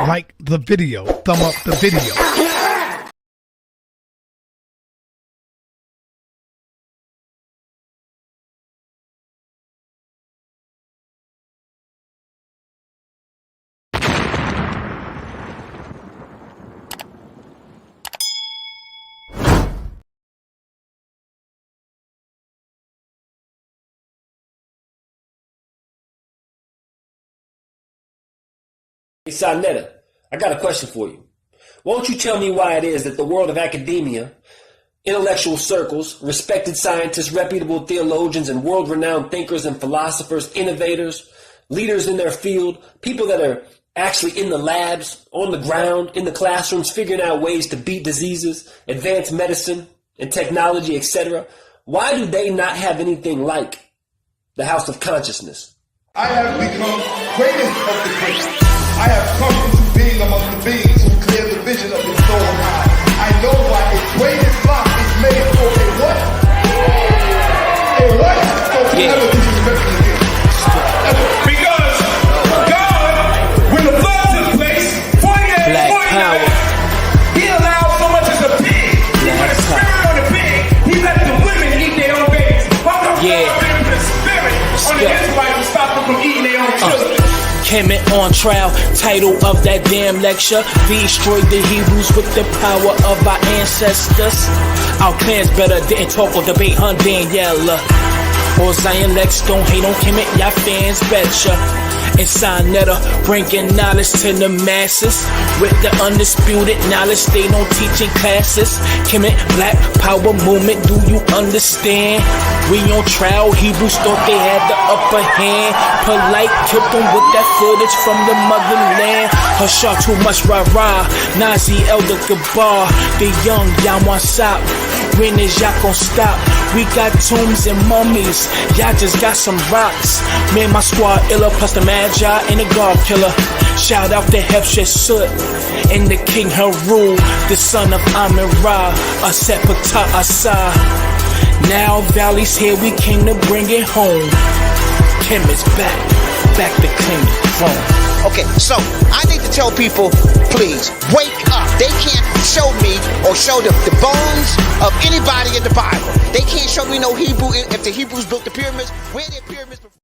Like the video, thumb up the video. Hey, Sonetta, I got a question for you. Won't you tell me why it is that the world of academia, intellectual circles, respected scientists, reputable theologians, and world-renowned thinkers and philosophers, innovators, leaders in their field, people that are actually in the labs, on the ground, in the classrooms, figuring out ways to beat diseases, advance medicine and technology, etc., why do they not have anything like the House of Consciousness? I have become greatest of the great. I have come into being among the beings who clear the vision of the soul eye. I know why a greatest block is made for a what? A what? So never disrespect me again. Because God, when the flood took place, 48, he allowed so much as a pig. He put a spirit on the pig. He let the women eat their own babies. Why don't you put the spirit on the Israelites and stop them from eating their own children? Kemet on trial, title of that damn lecture. We destroyed the Hebrews with the power of our ancestors. Our clans better didn't talk or debate on Daniela or Zion Lex. Don't hate on Kemet, y'all fans betcha. And Sonetta bringing knowledge to the masses with the undisputed knowledge they don't teach in classes. Kemet, Black Power movement, do you understand? We on trial, Hebrews thought they had the upper hand. Polite killed them with that footage from the motherland. Hushar too much rah-rah, Nazi Elder Gabar. The young y'all want stop. When is y'all gon' stop? We got tombs and mummies, y'all just got some rocks. Man, my squad iller plus the Magi and the guard killer. Shout out to Hepshesut and the King Haru, the son of Amin-Ra, Asepata Asa. Now Valley's here, we came to bring it home. Kim is back to claim the throne. Okay, so I need to tell people, please, wake up. They can't show me or show the bones of anybody in the Bible. They can't show me no Hebrew. If the Hebrews built the pyramids, where did pyramids before?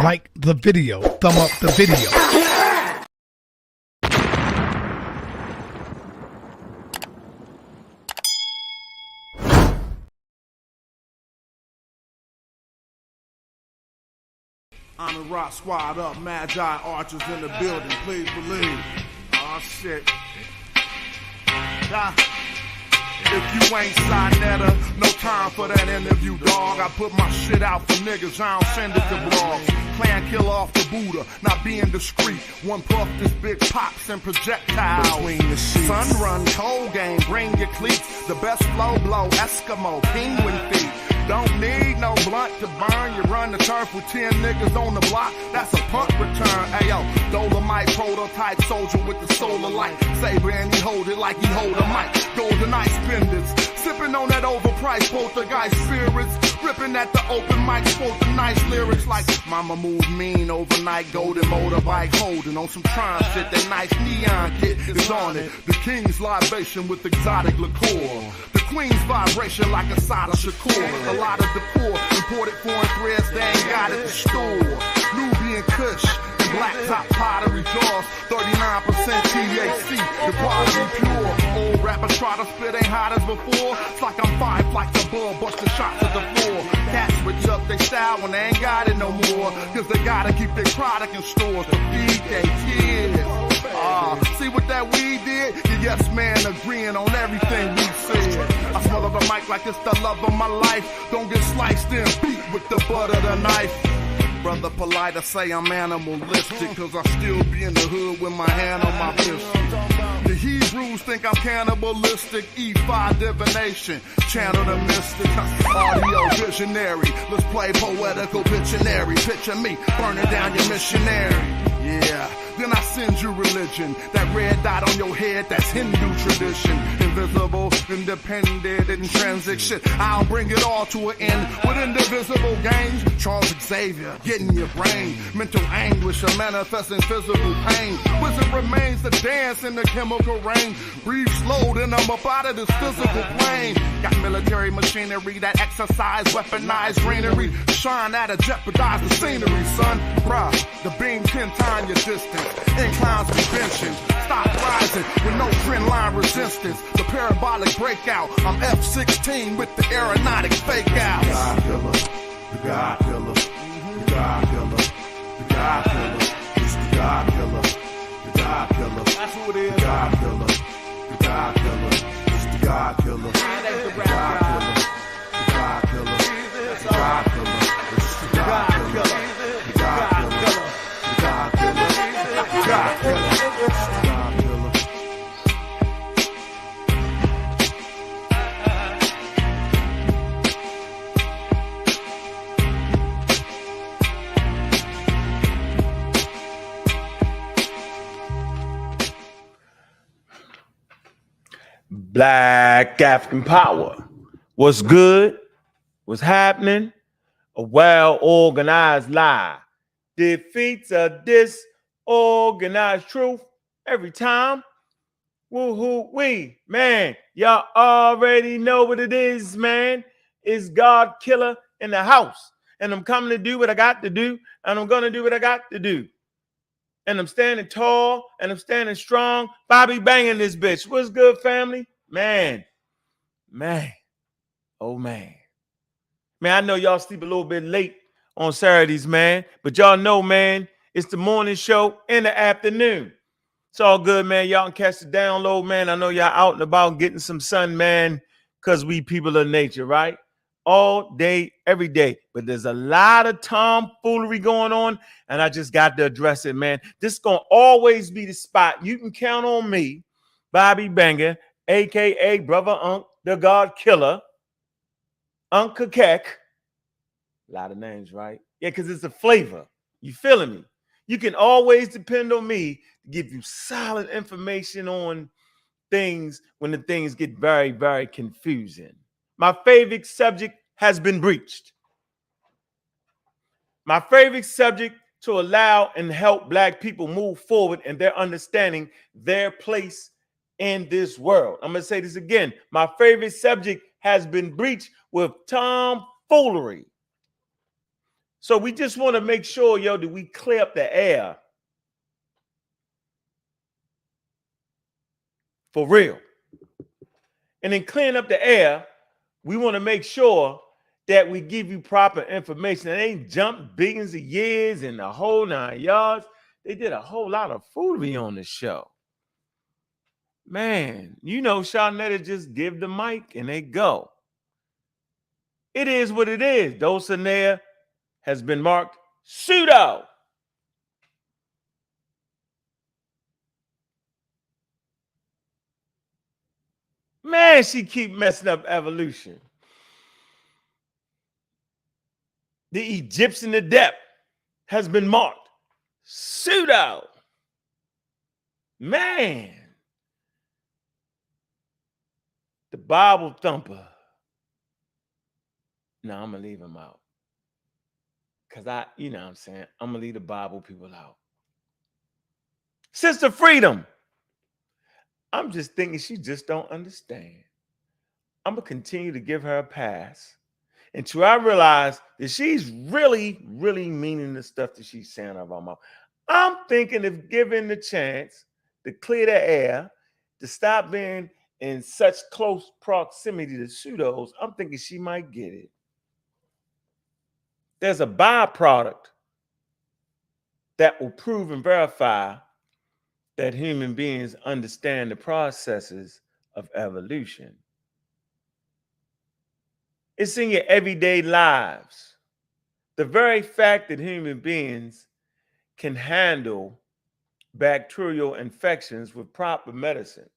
Like the video, thumb up the video. Amin-Ra squad up, Magi archers in the building, please believe. Oh shit. If you ain't Sonetta, no time for that interview, dog. I put my shit out for niggas, I don't send it to blogs. Clan killer off the Buddha, not being discreet. One puff, this big pops and projectiles. Between the sheets. Sun run, cold game, bring your cleats. The best flow blow, Eskimo, penguin feet. Don't need no blunt to burn. You run the turf with 10 niggas on the block. That's a punt return. Ayo, Dolomite prototype soldier with the solar light. Saber and he hold it like he hold a mic. Golden ice pendants. Sipping on that overpriced poltergeist spirits. Ripping at the open mic, spoke the nice lyrics like Mama moved mean overnight. Golden motorbike holding on some Tron shit. That nice neon kit is on it. The king's libation with exotic liqueur. The queen's vibration like a Sada Shakur. A lot of the poor imported foreign threads they ain't got at the store. Nubian Kush and black top pottery jars. 39% THC, the quality pure. Old rappers try to spit ain't hot as before. It's like I'm 5 flights above, bust the shots at the floor. Cats switch up their style when they ain't got it no more. Cause they gotta keep their product in stores to feed their kids. See what that weed did? Yeah, yes man agreeing on everything we said. I smell of a mic like it's the love of my life. Don't get sliced and beat with the butt of the knife. Brother polite, I say I'm animalistic, cause I still be in the hood with my hand on my pistol. The Hebrews think I'm cannibalistic, E5 divination, channel the mystic, audio visionary. Let's play poetical Pictionary, picture me burning down your missionary. Yeah, then I send you religion. That red dot on your head, that's Hindu tradition. Invisible, independent, intrinsic shit. I'll bring it all to an end with indivisible gains. Charles Xavier, getting your brain. Mental anguish, a manifesting physical pain. Wisdom remains to dance in the chemical rain. Breathe slow, then I'm up out of this physical plane. Got military machinery that exercise, weaponized greenery. Shine at it, jeopardize the scenery, son. Bruh, the beam 10 times your distance. Inclines be benching. Stop rising with no trend line resistance. The parabolic breakout. I'm F-16 with the aeronautic fake out. God killer, the God killer, the God killer, the God killer. It's the God killer, the God killer. That's who it is. The God killer, the God killer. It's the God killer, the God killer, the God killer, the God killer. It's the God killer, the God killer, the God killer, the God killer. Black African power. What's good? What's happening? A well-organized lie defeats a disorganized truth every time. Woo-hoo, we, man, y'all already know what it is, man. It's God Killer in the house. And I'm coming to do what I got to do, and I'm going to do what I got to do. And I'm standing tall, and I'm standing strong. Bobby banging this bitch. What's good, family? Man, oh man. Man, I know y'all sleep a little bit late on Saturdays, man. But y'all know, man, it's the morning show in the afternoon. It's all good, man. Y'all can catch the download, man. I know y'all out and about getting some sun, man, because we people of nature, right? All day, every day. But there's a lot of tomfoolery going on, and I just got to address it, man. This is going to always be the spot. You can count on me, Bobby Banger, a.k.a. Brother Unc, the God Killer, Unc Kakek. A lot of names, right? Yeah, because it's a flavor. You feeling me? You can always depend on me to give you solid information on things when the things get very, very confusing. My favorite subject has been breached. My favorite subject to allow and help Black people move forward in their understanding their place in this world. I'm going to say this again. My favorite subject has been breached with tomfoolery. So we just want to make sure, yo, that we clear up the air. For real. And in clearing up the air, we want to make sure that we give you proper information. It ain't jumped billions of years and the whole 9 yards. They did a whole lot of foolery on the show. Man, you know, Shawnetta just give the mic and they go. It is what it is. Dulcinea has been marked pseudo. Man, she keep messing up evolution. The Egyptian adept has been marked pseudo. Man. The Bible thumper. No, I'm going to leave him out. Because you know what I'm saying? I'm going to leave the Bible people out. Sister Freedom. I'm just thinking she just don't understand. I'm going to continue to give her a pass until I realize that she's really, really meaning the stuff that she's saying out of her mouth. I'm thinking of giving the chance to clear the air, to stop being in such close proximity to pseudos. I'm thinking she might get it. There's a byproduct that will prove and verify that human beings understand the processes of evolution. It's in your everyday lives. The very fact that human beings can handle bacterial infections with proper medicine,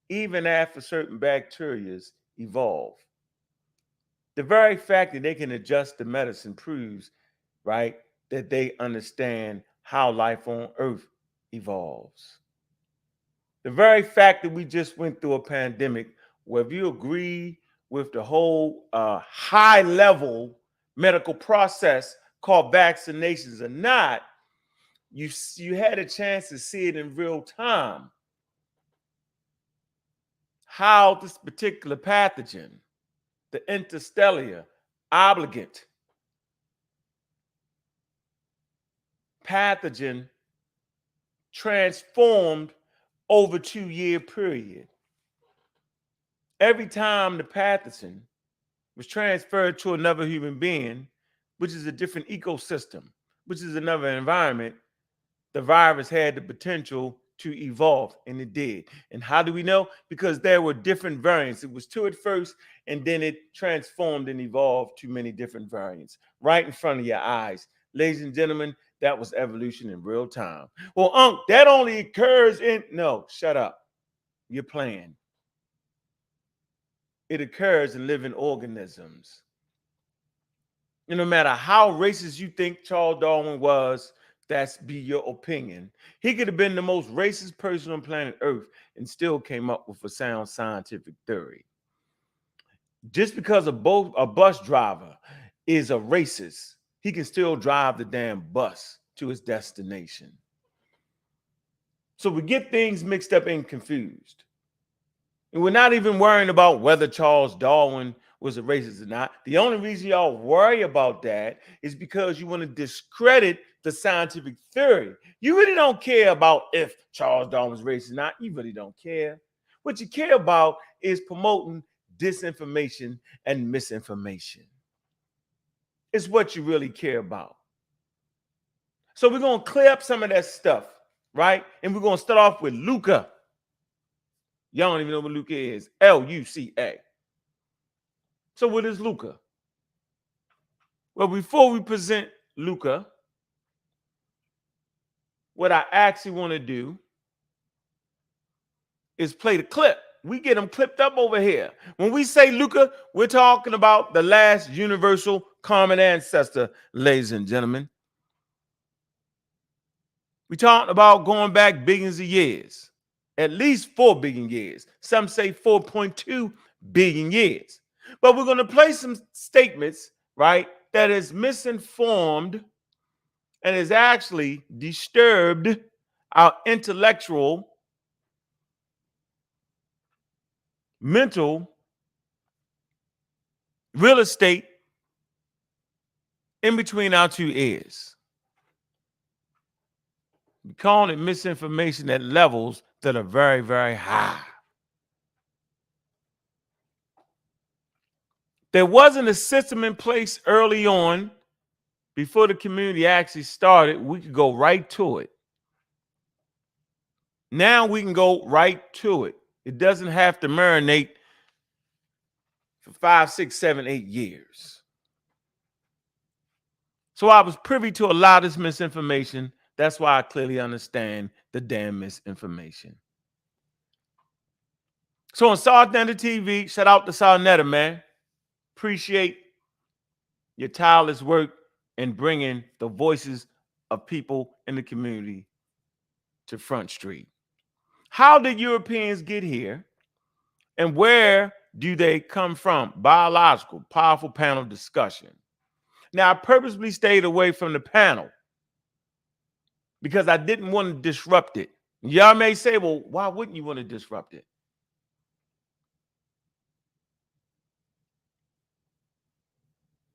even after certain bacteria evolve. The very fact that they can adjust the medicine proves, right, that they understand how life on Earth evolves. The very fact that we just went through a pandemic, whether you agree with the whole high-level medical process called vaccinations or not, you had a chance to see it in real time. How this particular pathogen, the interstellar obligate pathogen, transformed over 2-year period. Every time the pathogen was transferred to another human being, which is a different ecosystem, which is another environment, the virus had the potential to evolve, and it did. And how do we know? Because there were different variants. It was two at first, and then it transformed and evolved to many different variants right in front of your eyes. Ladies and gentlemen, that was evolution in real time. Well, that only occurs in... No, shut up. You're playing. It occurs in living organisms. And no matter how racist you think Charles Darwin was, that's be your opinion. He could have been the most racist person on planet Earth and still came up with a sound scientific theory. Just because a bus driver is a racist, he can still drive the damn bus to his destination. So we get things mixed up and confused. And we're not even worrying about whether Charles Darwin was a racist or not. The only reason y'all worry about that is because you want to discredit the scientific theory. You really don't care about if Charles Darwin was racist or not. You really don't care. What you care about is promoting disinformation and misinformation. It's what you really care about. So we're going to clear up some of that stuff, right? And we're going to start off with Luca. Y'all don't even know what Luca is. L-U-C-A. So what is Luca? Well, before we present Luca, what I actually want to do is play the clip. We get them clipped up over here. When we say Luca, we're talking about the last universal common ancestor, ladies and gentlemen. We talked about going back billions of years. At least 4 billion years. Some say 4.2 billion years. But we're going to play some statements, right, that is misinformed and has actually disturbed our intellectual, mental, real estate in between our two ears. We're calling it misinformation at levels that are very, very high. There wasn't a system in place early on before the community actually started. We could go right to it. Now we can go right to it. It doesn't have to marinate for 5, 6, 7, 8 years. So I was privy to a lot of this misinformation. That's why I clearly understand the damn misinformation. So on Sarnetta TV, shout out to Sarnetta, man. Appreciate your tireless work in bringing the voices of people in the community to Front Street. How did Europeans get here? And where do they come from? Biological, powerful panel discussion. Now, I purposely stayed away from the panel because I didn't want to disrupt it. Y'all may say, well, why wouldn't you want to disrupt it?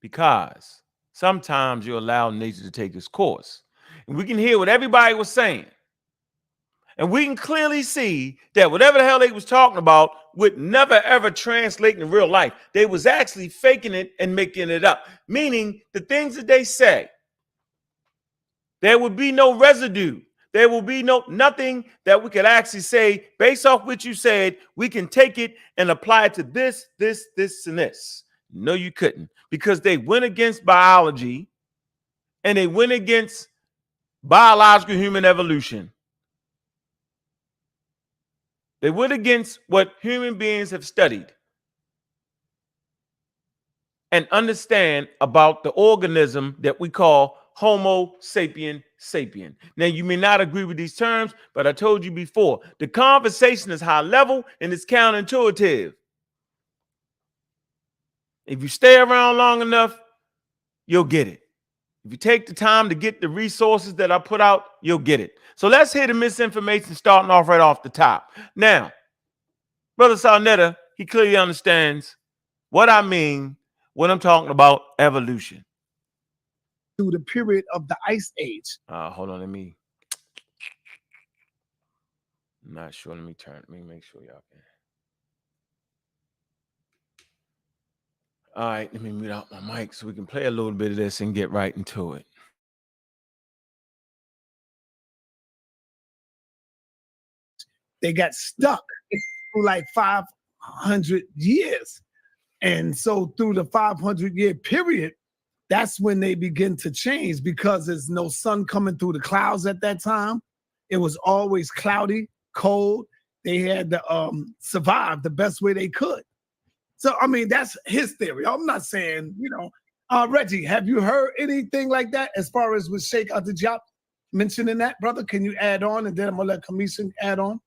Because sometimes you allow nature to take its course. And we can hear what everybody was saying. And we can clearly see that whatever the hell they was talking about would never, ever translate in real life. They was actually faking it and making it up. Meaning the things that they say, there would be no residue. There will be nothing that we could actually say based off what you said. We can take it and apply it to this, and this. No, you couldn't, because they went against biology and they went against biological human evolution. They went against what human beings have studied and understand about the organism that we call Homo sapien sapien. Now, you may not agree with these terms, but I told you before, the conversation is high level and it's counterintuitive. If you stay around long enough, you'll get it. If you take the time to get the resources that I put out, you'll get it. So let's hear the misinformation starting off right off the top. Now, Brother Sarnetta, he clearly understands what I mean when I'm talking about evolution. Through the period of the Ice Age. Hold on, I'm not sure. Let me make sure y'all can. All right, let me mute out my mic so we can play a little bit of this and get right into it. They got stuck for like 500 years. And so through the 500-year period, that's when they begin to change, because there's no sun coming through the clouds at that time. It was always cloudy, cold. They had to survive the best way they could. So, I mean, that's his theory. I'm not saying, Reggie, have you heard anything like that as far as with Sheikh Abdul mentioning that, brother? Can you add on? And then I'm going to let Commission add on.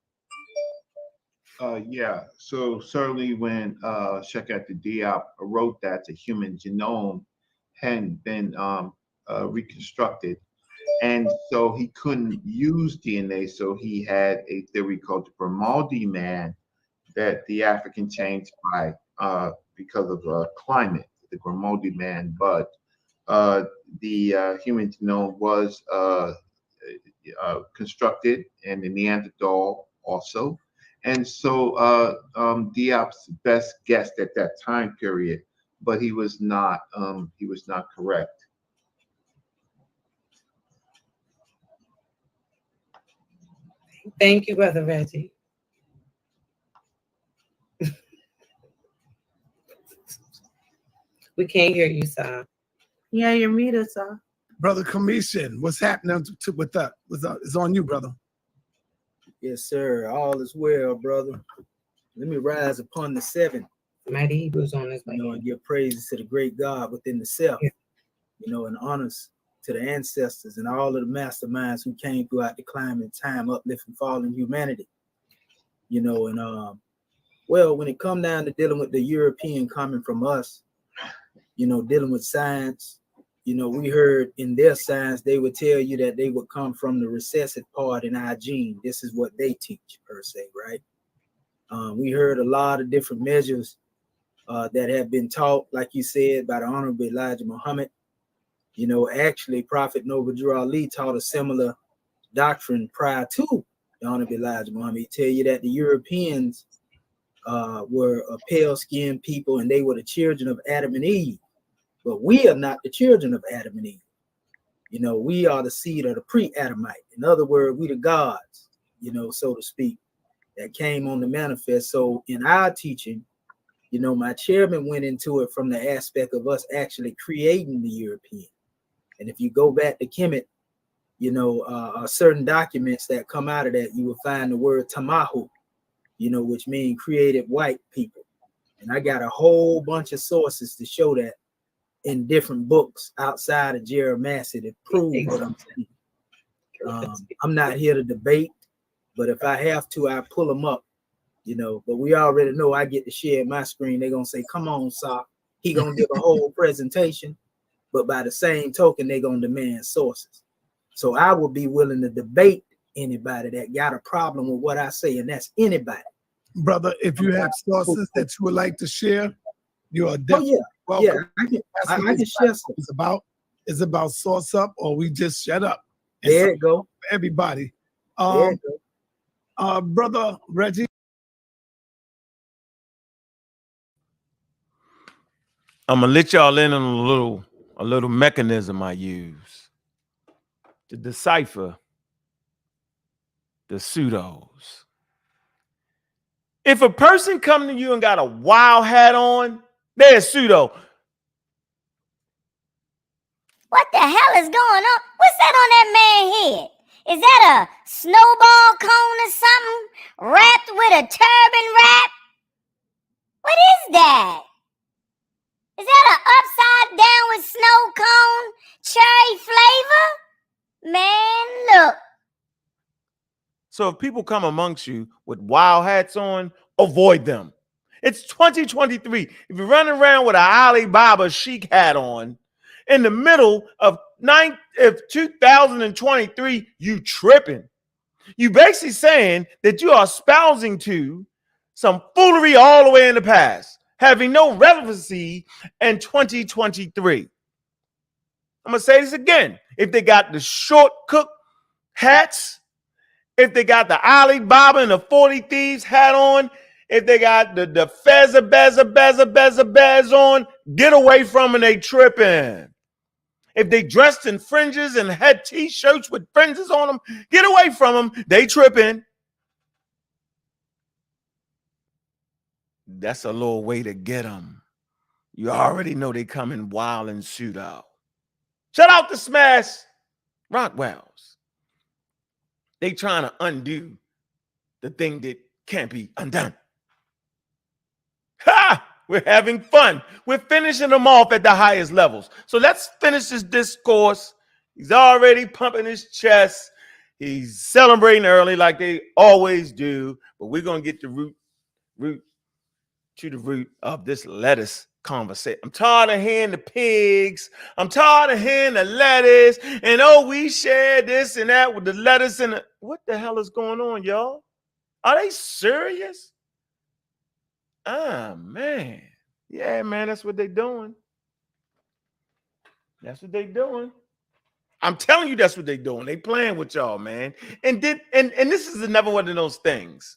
Yeah, so certainly when Sheikh Abdul wrote that the human genome hadn't been reconstructed, and so he couldn't use DNA, so he had a theory called the Grimaldi man, that the African changed by because of climate, the Grimaldi man, but the human genome was constructed, and the Neanderthal also. And so Diop's best guessed at that time period, but he was not correct. Thank you, Brother Reggie. We can't hear you, sir. Yeah, you're muted, sir. Brother Commission, what's happening with that? It's on you, brother. Yes, sir. All is well, brother. Let me rise upon the seven. Mighty Hebrews on this way. And give praises to the great God within the self. Yeah. And honors to the ancestors and all of the masterminds who came throughout the climate, time, uplifting, fallen humanity. Well, when it come down to dealing with the European coming from us, dealing with science, we heard in their science, they would tell you that they would come from the recessive part in our gene. This is what they teach, per se, right? We heard a lot of different measures that have been taught, like you said, by the Honorable Elijah Muhammad. Actually, Prophet Noble Drew Ali taught a similar doctrine prior to the Honorable Elijah Muhammad. He tell you that the Europeans were a pale-skinned people, and they were the children of Adam and Eve. But we are not the children of Adam and Eve. We are the seed of the pre-Adamite. In other words, we the gods, so to speak, that came on the manifest. So in our teaching, my chairman went into it from the aspect of us actually creating the European. And if you go back to Kemet, certain documents that come out of that, you will find the word Tamahu, which means created white people. And I got a whole bunch of sources to show that in different books outside of Jeremiah to prove what I'm saying. I'm not here to debate, but if I have to, I pull them up, but we already know I get to share my screen. They're going to say, come on, Sa. He going to give a whole presentation, but by the same token, they're going to demand sources. So I will be willing to debate anybody that got a problem with what I say, and that's anybody. Brother, if you have sources that you would like to share, you are definitely welcome. Yeah, I can share some. It's about source up, or we just shut up. There it go. Everybody. There it go. Brother Reggie. I'm gonna let y'all in on a little mechanism I use to decipher the pseudos. If a person come to you and got a wild hat on, they're a pseudo. What the hell is going on? What's that on that man's head? Is that a snowball cone or something wrapped with a turban wrap? What is that? Is that an upside down with snow cone cherry flavor? So if people come amongst you with wild hats on, avoid them. It's 2023. If you're running around with an Alibaba chic hat on in the middle of 2023, you tripping. You basically saying that you are espousing to some foolery all the way in the past, having no relevancy in 2023. I'm going to say this again. If they got the short cook hats, if they got the Alibaba and the 40 Thieves hat on, if they got the Bez on, get away from them, they tripping. If they dressed in fringes and had t-shirts with fringes on them, get away from them, they tripping. That's a little way to get them. You already know they coming wild and suit out. Shout out to Smash Rockwells. They trying to undo the thing that can't be undone. Ha! We're having fun. We're finishing them off at the highest levels. So let's finish this discourse. He's already pumping his chest. He's celebrating early like they always do. But we're going to get the root of this lettuce conversation. I'm tired of hearing the pigs. I'm tired of hearing the lettuce. And we share this and that with the lettuce and what the hell is going on, y'all? Are they serious? Ah, man. Yeah, man, that's what they doing. That's what they doing. I'm telling you, that's what they doing. They playing with y'all, man. And this is another one of those things.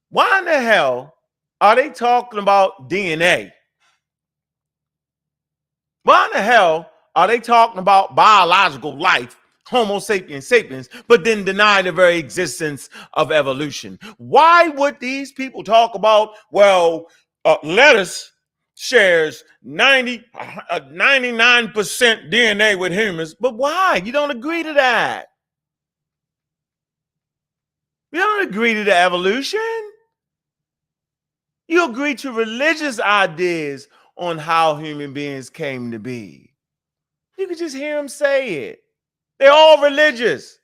Why in the hell are they talking about DNA? Why in the hell are they talking about biological life, Homo sapiens sapiens, but then deny the very existence of evolution? Why would these people talk about, lettuce shares 99% DNA with humans, but why? You don't agree to that. You don't agree to the evolution. You agree to religious ideas on how human beings came to be. You can just hear them say it. They're all religious.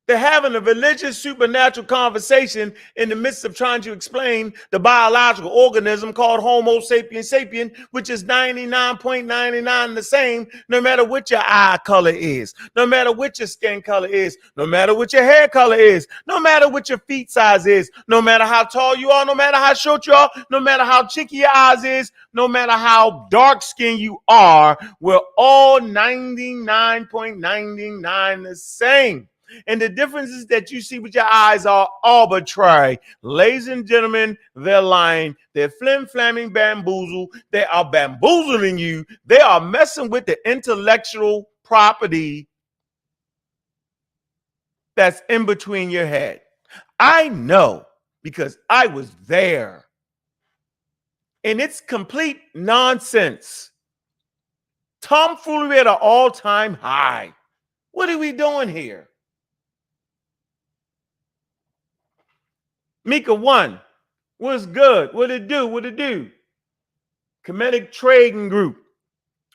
They're having a religious supernatural conversation in the midst of trying to explain the biological organism called Homo sapiens sapien, which is 99.99 the same, no matter what your eye color is, no matter what your skin color is, no matter what your hair color is, no matter what your feet size is, no matter how tall you are, no matter how short you are, no matter how chicky your eyes is, no matter how dark skinned you are, we're all 99.99 the same. And the differences that you see with your eyes are arbitrary. Ladies and gentlemen, they're lying. They're flim-flamming bamboozle. They are bamboozling you. They are messing with the intellectual property that's in between your head. I know because I was there. And it's complete nonsense. Tomfoolery at an all-time high. What are we doing here? Mika 1, what's good? What it do? What it do? Comedic Trading Group.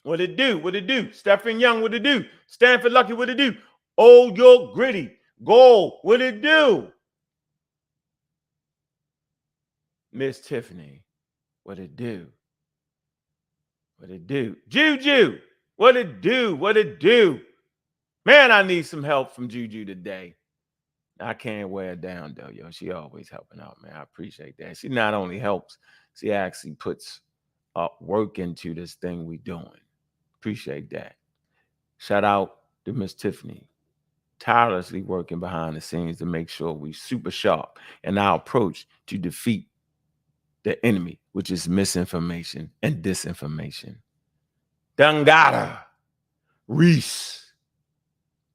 What it do? What it do? Stephen Young, what it do? Stanford Lucky, what it do? Oh, York Gritty. Gold, what it do? Miss Tiffany, what it do? What it do? Juju, what it do? What it do? Man, I need some help from Juju today. I can't wear her down though, yo. She always helping out, man. I appreciate that. She not only helps, she actually puts work into this thing we doing. Appreciate that. Shout out to Miss Tiffany, tirelessly working behind the scenes to make sure we super sharp in our approach to defeat the enemy, which is misinformation and disinformation. Dungata, Reese.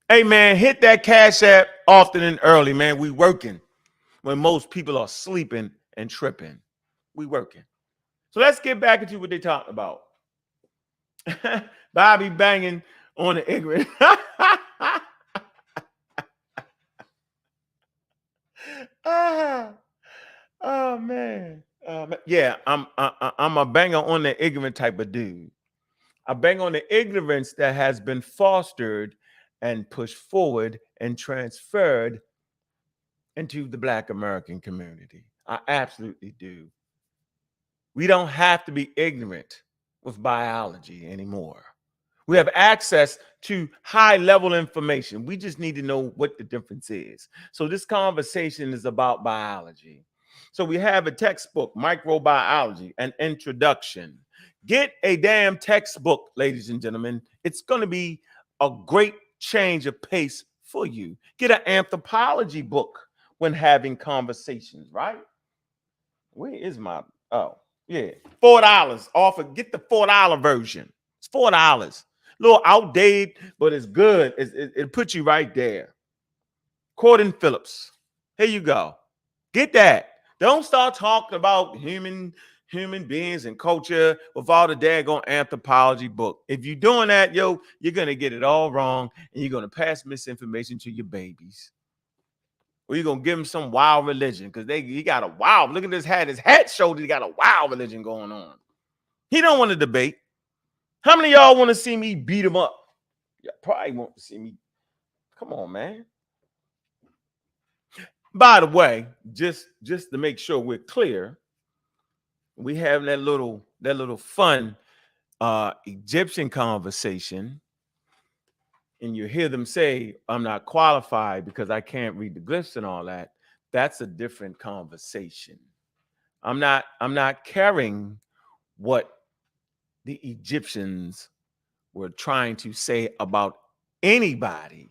Hey, man, hit that Cash App often and early, man. We working when most people are sleeping and tripping. We working. So let's get back into what they talked about. Bobby banging on the ignorant. Oh man. Yeah, I'm a banger on the ignorant type of dude. I bang on the ignorance that has been fostered and pushed forward and transferred into the Black American community. I absolutely do. We don't have to be ignorant with biology anymore. We have access to high level information. We just need to know what the difference is. So this conversation is about biology. So we have a textbook, Microbiology, an introduction. Get a damn textbook, ladies and gentlemen. It's going to be a great change of pace for you. Get an anthropology book when having conversations, right? Where is my, oh, yeah, $4 off of, get the $4 version. It's $4. A little outdated, but it's good. It puts you right there. Corden Phillips. Here you go. Get that. Don't start talking about human beings and culture with all the daggone anthropology book. If you're doing that, yo, you're going to get it all wrong, and you're going to pass misinformation to your babies. Or you're going to give them some wild religion because he got a wild, look at this hat. His hat showed he got a wild religion going on. He don't want to debate. How many of y'all want to see me beat him up? You probably want to see me. Come on, man. By the way, just to make sure we're clear, we have that little fun Egyptian conversation, and you hear them say, "I'm not qualified because I can't read the glyphs and all that." That's a different conversation. I'm not caring what the Egyptians were trying to say about anybody.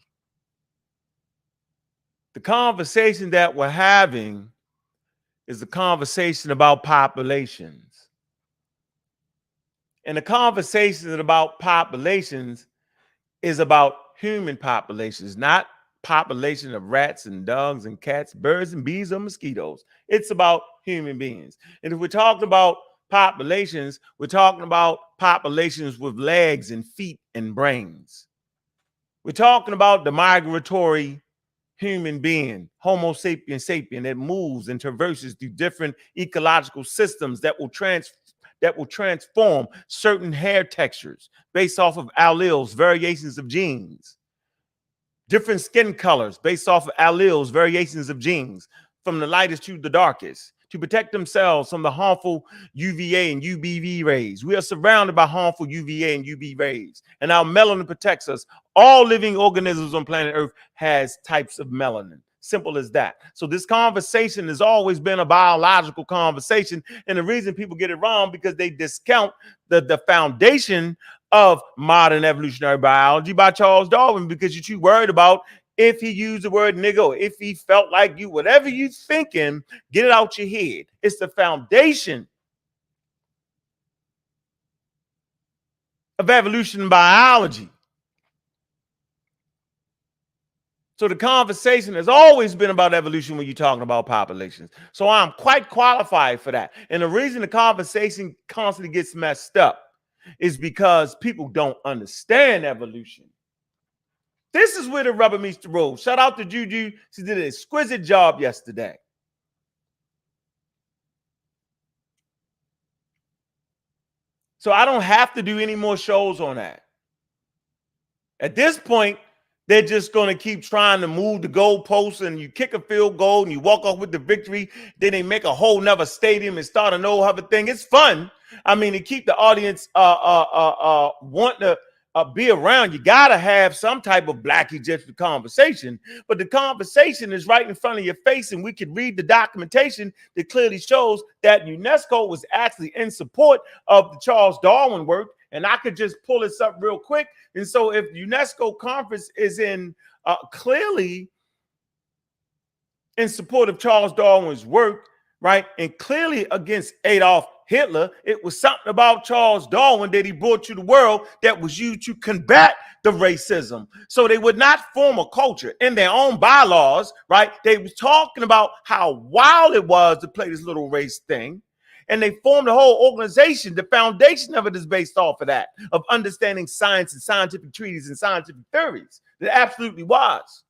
The conversation that we're having is a conversation about populations. And the conversation about populations is about human populations, not population of rats and dogs and cats, birds and bees or mosquitoes. It's about human beings. And if we're talking about populations, we're talking about populations with legs and feet and brains. We're talking about the migratory human being, Homo sapiens sapien, that moves and traverses through different ecological systems that will transform certain hair textures based off of alleles, variations of genes, different skin colors based off of alleles, variations of genes, from the lightest to the darkest, to protect themselves from the harmful UVA and UVB rays. We are surrounded by harmful UVA and UV rays, and our melanin protects us. All living organisms on planet Earth has types of melanin. Simple as that. So this conversation has always been a biological conversation, and the reason people get it wrong because they discount the foundation of modern evolutionary biology by Charles Darwin, because you're too worried about if he used the word nigga, or if he felt like you, whatever you thinking, get it out your head. It's the foundation of evolution and biology. So the conversation has always been about evolution when you're talking about populations. So I'm quite qualified for that. And the reason the conversation constantly gets messed up is because people don't understand evolution. This is where the rubber meets the road. Shout out to Juju. She did an exquisite job yesterday. So I don't have to do any more shows on that. At this point, they're just going to keep trying to move the goalposts, and you kick a field goal and you walk off with the victory. Then they make a whole nother stadium and start a whole other thing. It's fun. I mean, to keep the audience wanting to be around, you got to have some type of Black Egyptian conversation. But the conversation is right in front of your face, and we could read the documentation that clearly shows that UNESCO was actually in support of the Charles Darwin work. And I could just pull this up real quick. And so if UNESCO conference is in clearly in support of Charles Darwin's work, right, and clearly against Adolf Hitler, it was something about Charles Darwin that he brought to the world that was used to combat the racism. So they would not form a culture in their own bylaws, right? They was talking about how wild it was to play this little race thing. And they formed a whole organization. The foundation of it is based off of that, of understanding science and scientific treaties and scientific theories. It absolutely was.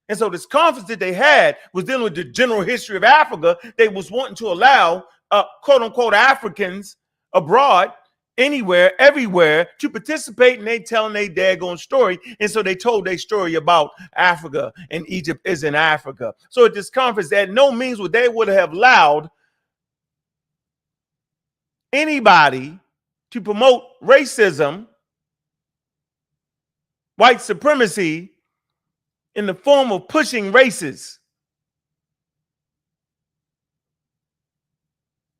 And so this conference that they had was dealing with the general history of Africa. They was wanting to allow quote unquote Africans abroad anywhere, everywhere to participate, and they telling their daggone story. And so they told their story about Africa, and Egypt is in Africa. So at this conference, at no means would they would have allowed anybody to promote racism, white supremacy, in the form of pushing races.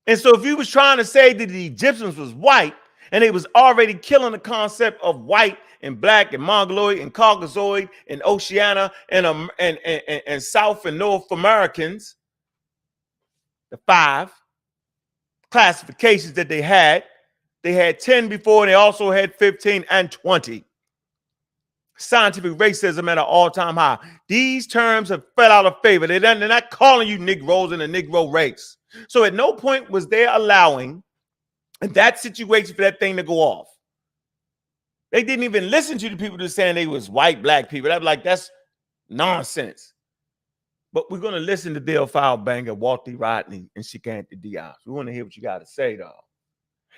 And so if you was trying to say that the Egyptians was white, and they was already killing the concept of white and black and Mongoloid and Caucasoid and Oceania and South and North Americans, the 5 classifications that they had 10 before, and they also had 15 and 20. Scientific racism at an all-time high. These terms have fell out of favor. They're not calling you Negroes in the Negro race. So at no point was they allowing in that situation for that thing to go off. They didn't even listen to the people that saying they was white, black people. I'm like, that's nonsense. But we're going to listen to Theophile Banger, Walt D. Rodney, and Shikantha Diaz. We want to hear what you got to say, though.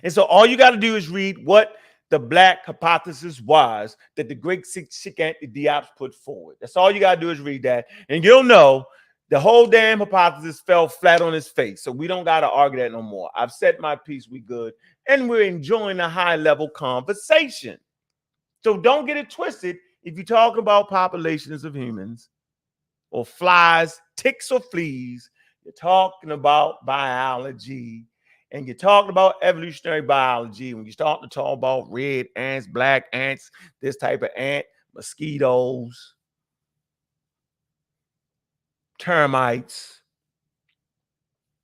And so all you got to do is read what the black hypothesis was that the great Shikantha Diaz put forward. That's all you got to do is read that. And you'll know the whole damn hypothesis fell flat on its face. So we don't got to argue that no more. I've said my piece. We good. And we're enjoying a high-level conversation. So don't get it twisted. If you talk about populations of humans or flies, ticks, or fleas, you're talking about biology, and you're talking about evolutionary biology. When you start to talk about red ants, black ants, this type of ant, mosquitoes, termites,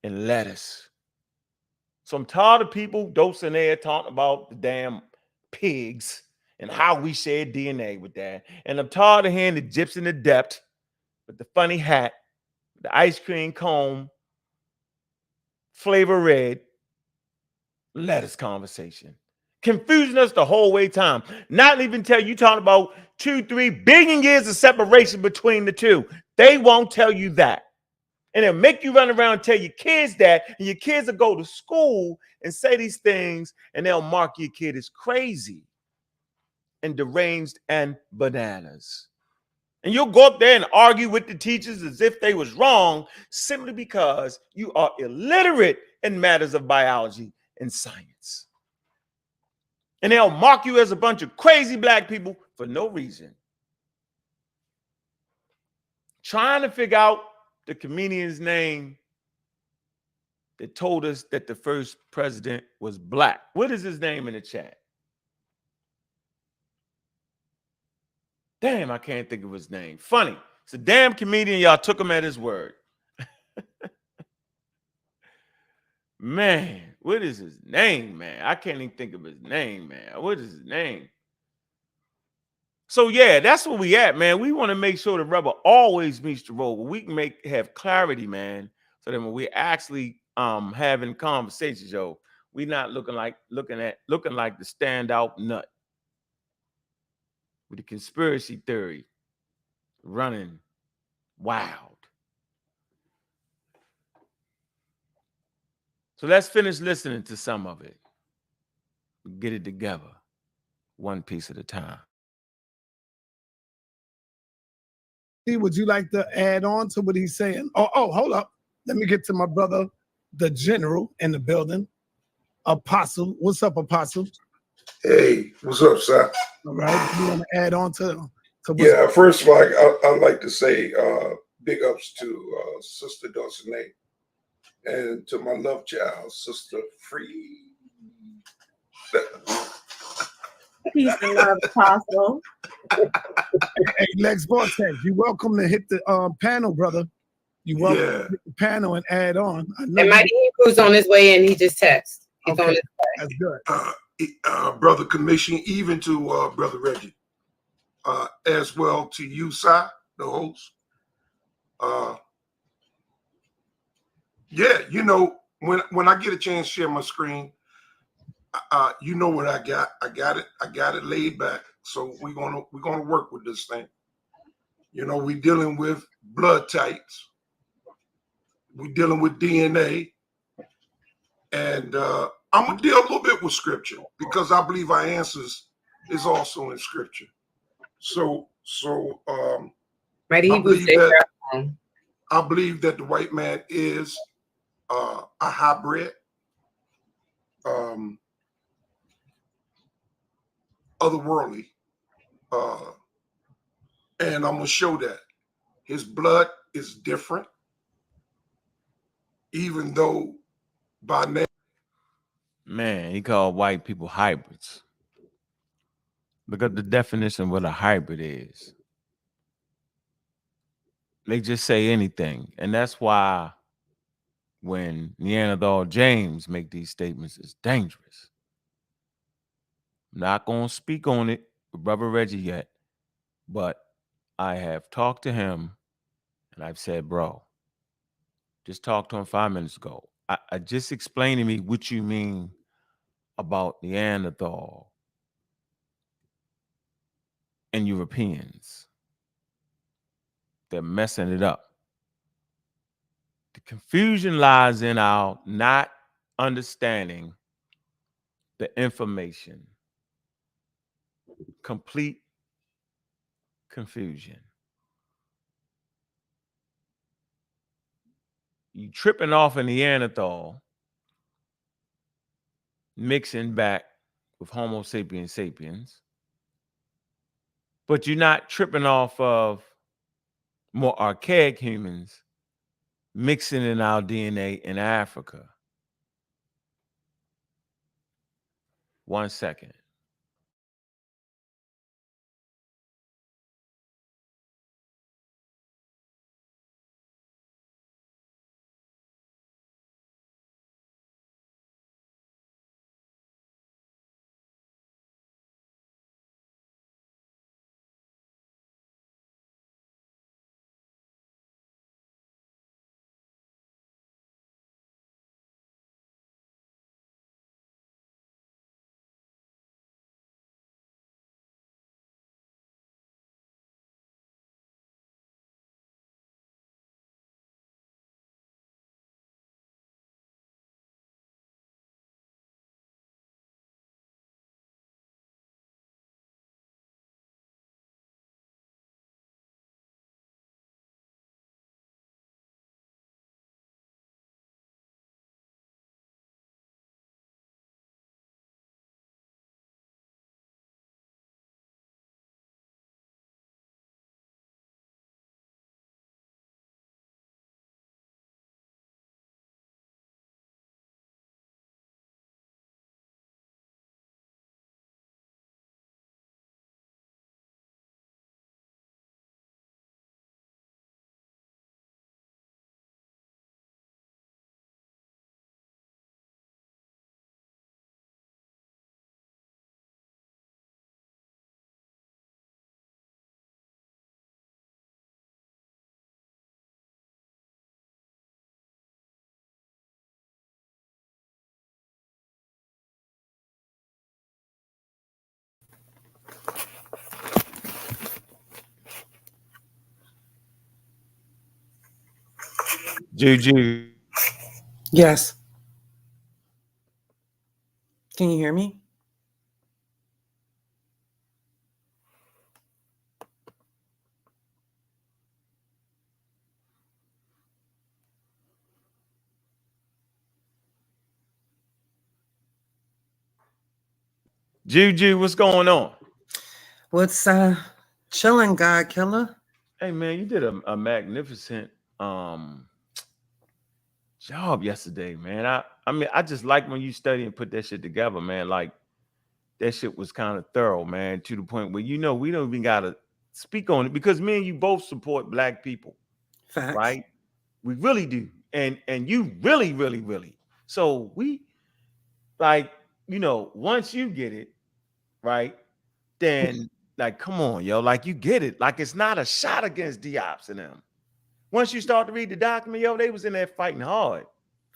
and lettuce. So I'm tired of people dosing there talking about the damn pigs and how we share DNA with that. And I'm tired of hearing the Gypsy adept with the funny hat, the ice cream cone, flavor red, lettuce conversation. Confusing us the whole way time. Not even tell you talking about 2-3 billion years of separation between the two. They won't tell you that. And they'll make you run around and tell your kids that, and your kids will go to school and say these things, and they'll mark your kid as crazy and deranged and bananas. And you'll go up there and argue with the teachers as if they was wrong simply because you are illiterate in matters of biology and science. And they'll mark you as a bunch of crazy black people for no reason. Trying to figure out the comedian's name that told us that the first president was black. What is his name in the chat? Damn, I can't think of his name. Funny. It's a damn comedian. Y'all took him at his word. Man, what is his name, man? I can't even think of his name, man. What is his name? So yeah, that's where we at, man. We want to make sure the rubber always meets the road. We can have clarity, man. So that when we're actually having conversations, yo, we not looking like the standout nut with the conspiracy theory running wild. So let's finish listening to some of it. Get it together, one piece at a time. Would you like to add on to what he's saying? Oh, hold up. Let me get to my brother, the general in the building. Apostle. What's up, Apostle? Hey, what's up, Sal? All right. You want to add on to yeah, first of all, I'd like to say big ups to Sister Dulcinea and to my love child, Sister Free. Peace and love, Apostle. Hey, Lex Vortex, you're welcome to hit the panel, brother. You're welcome to hit the panel and add on. And Mighty Hebrew's on his way in. He just texted. He's on his way. That's good. Brother Commission, even to Brother Reggie, as well to you, Si, the host. Yeah, you know, when I get a chance to share my screen, you know what I got. I got it laid back. So we're gonna work with this thing. You know, we're dealing with blood types. We're dealing with DNA. And I'm gonna deal a little bit with scripture because I believe our answers is also in scripture. So Right, I Hebrews believe that says, I believe that the white man is a hybrid, otherworldly, and I'm gonna show that his blood is different, even though by name. Man, he called white people hybrids. Look up the definition of what a hybrid is. They just say anything. And that's why when Neanderthal James make these statements, it's dangerous. I'm not going to speak on it with Brother Reggie yet, but I have talked to him and I've said, bro, just talked to him 5 minutes ago. I just explained to me what you mean about Neanderthal and Europeans. They're messing it up. The confusion lies in our not understanding the information. Complete confusion. You tripping off a Neanderthal, mixing back with Homo sapiens sapiens, but you're not tripping off of more archaic humans mixing in our DNA in Africa. 1 second. Juju. Yes. Can you hear me? Juju, what's going on? What's chilling, God killer? Hey man, you did a magnificent job yesterday, man. I mean, I just like when you study and put that shit together, man. Like that shit was kind of thorough, man, to the point where we don't even gotta speak on it because me and you both support black people. Facts. Right? We really do. And you really, really, really. So we like, once you get it, right, then like, come on, yo, like you get it. Like it's not a shot against Diops and them. Once you start to read the document, yo, they was in there fighting hard.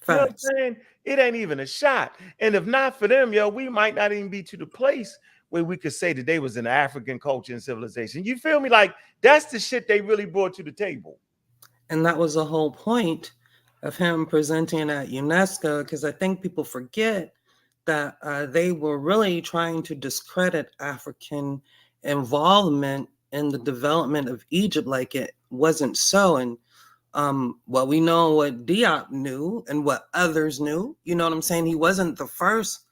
You know what I'm saying? It ain't even a shot. And if not for them, yo, we might not even be to the place where we could say that they was an African culture and civilization. You feel me? Like that's the shit they really brought to the table. And that was the whole point of him presenting at UNESCO, because I think people forget that they were really trying to discredit African involvement in the development of Egypt, like it wasn't so. And well, we know what Diop knew and what others knew. You know what I'm saying? He wasn't the first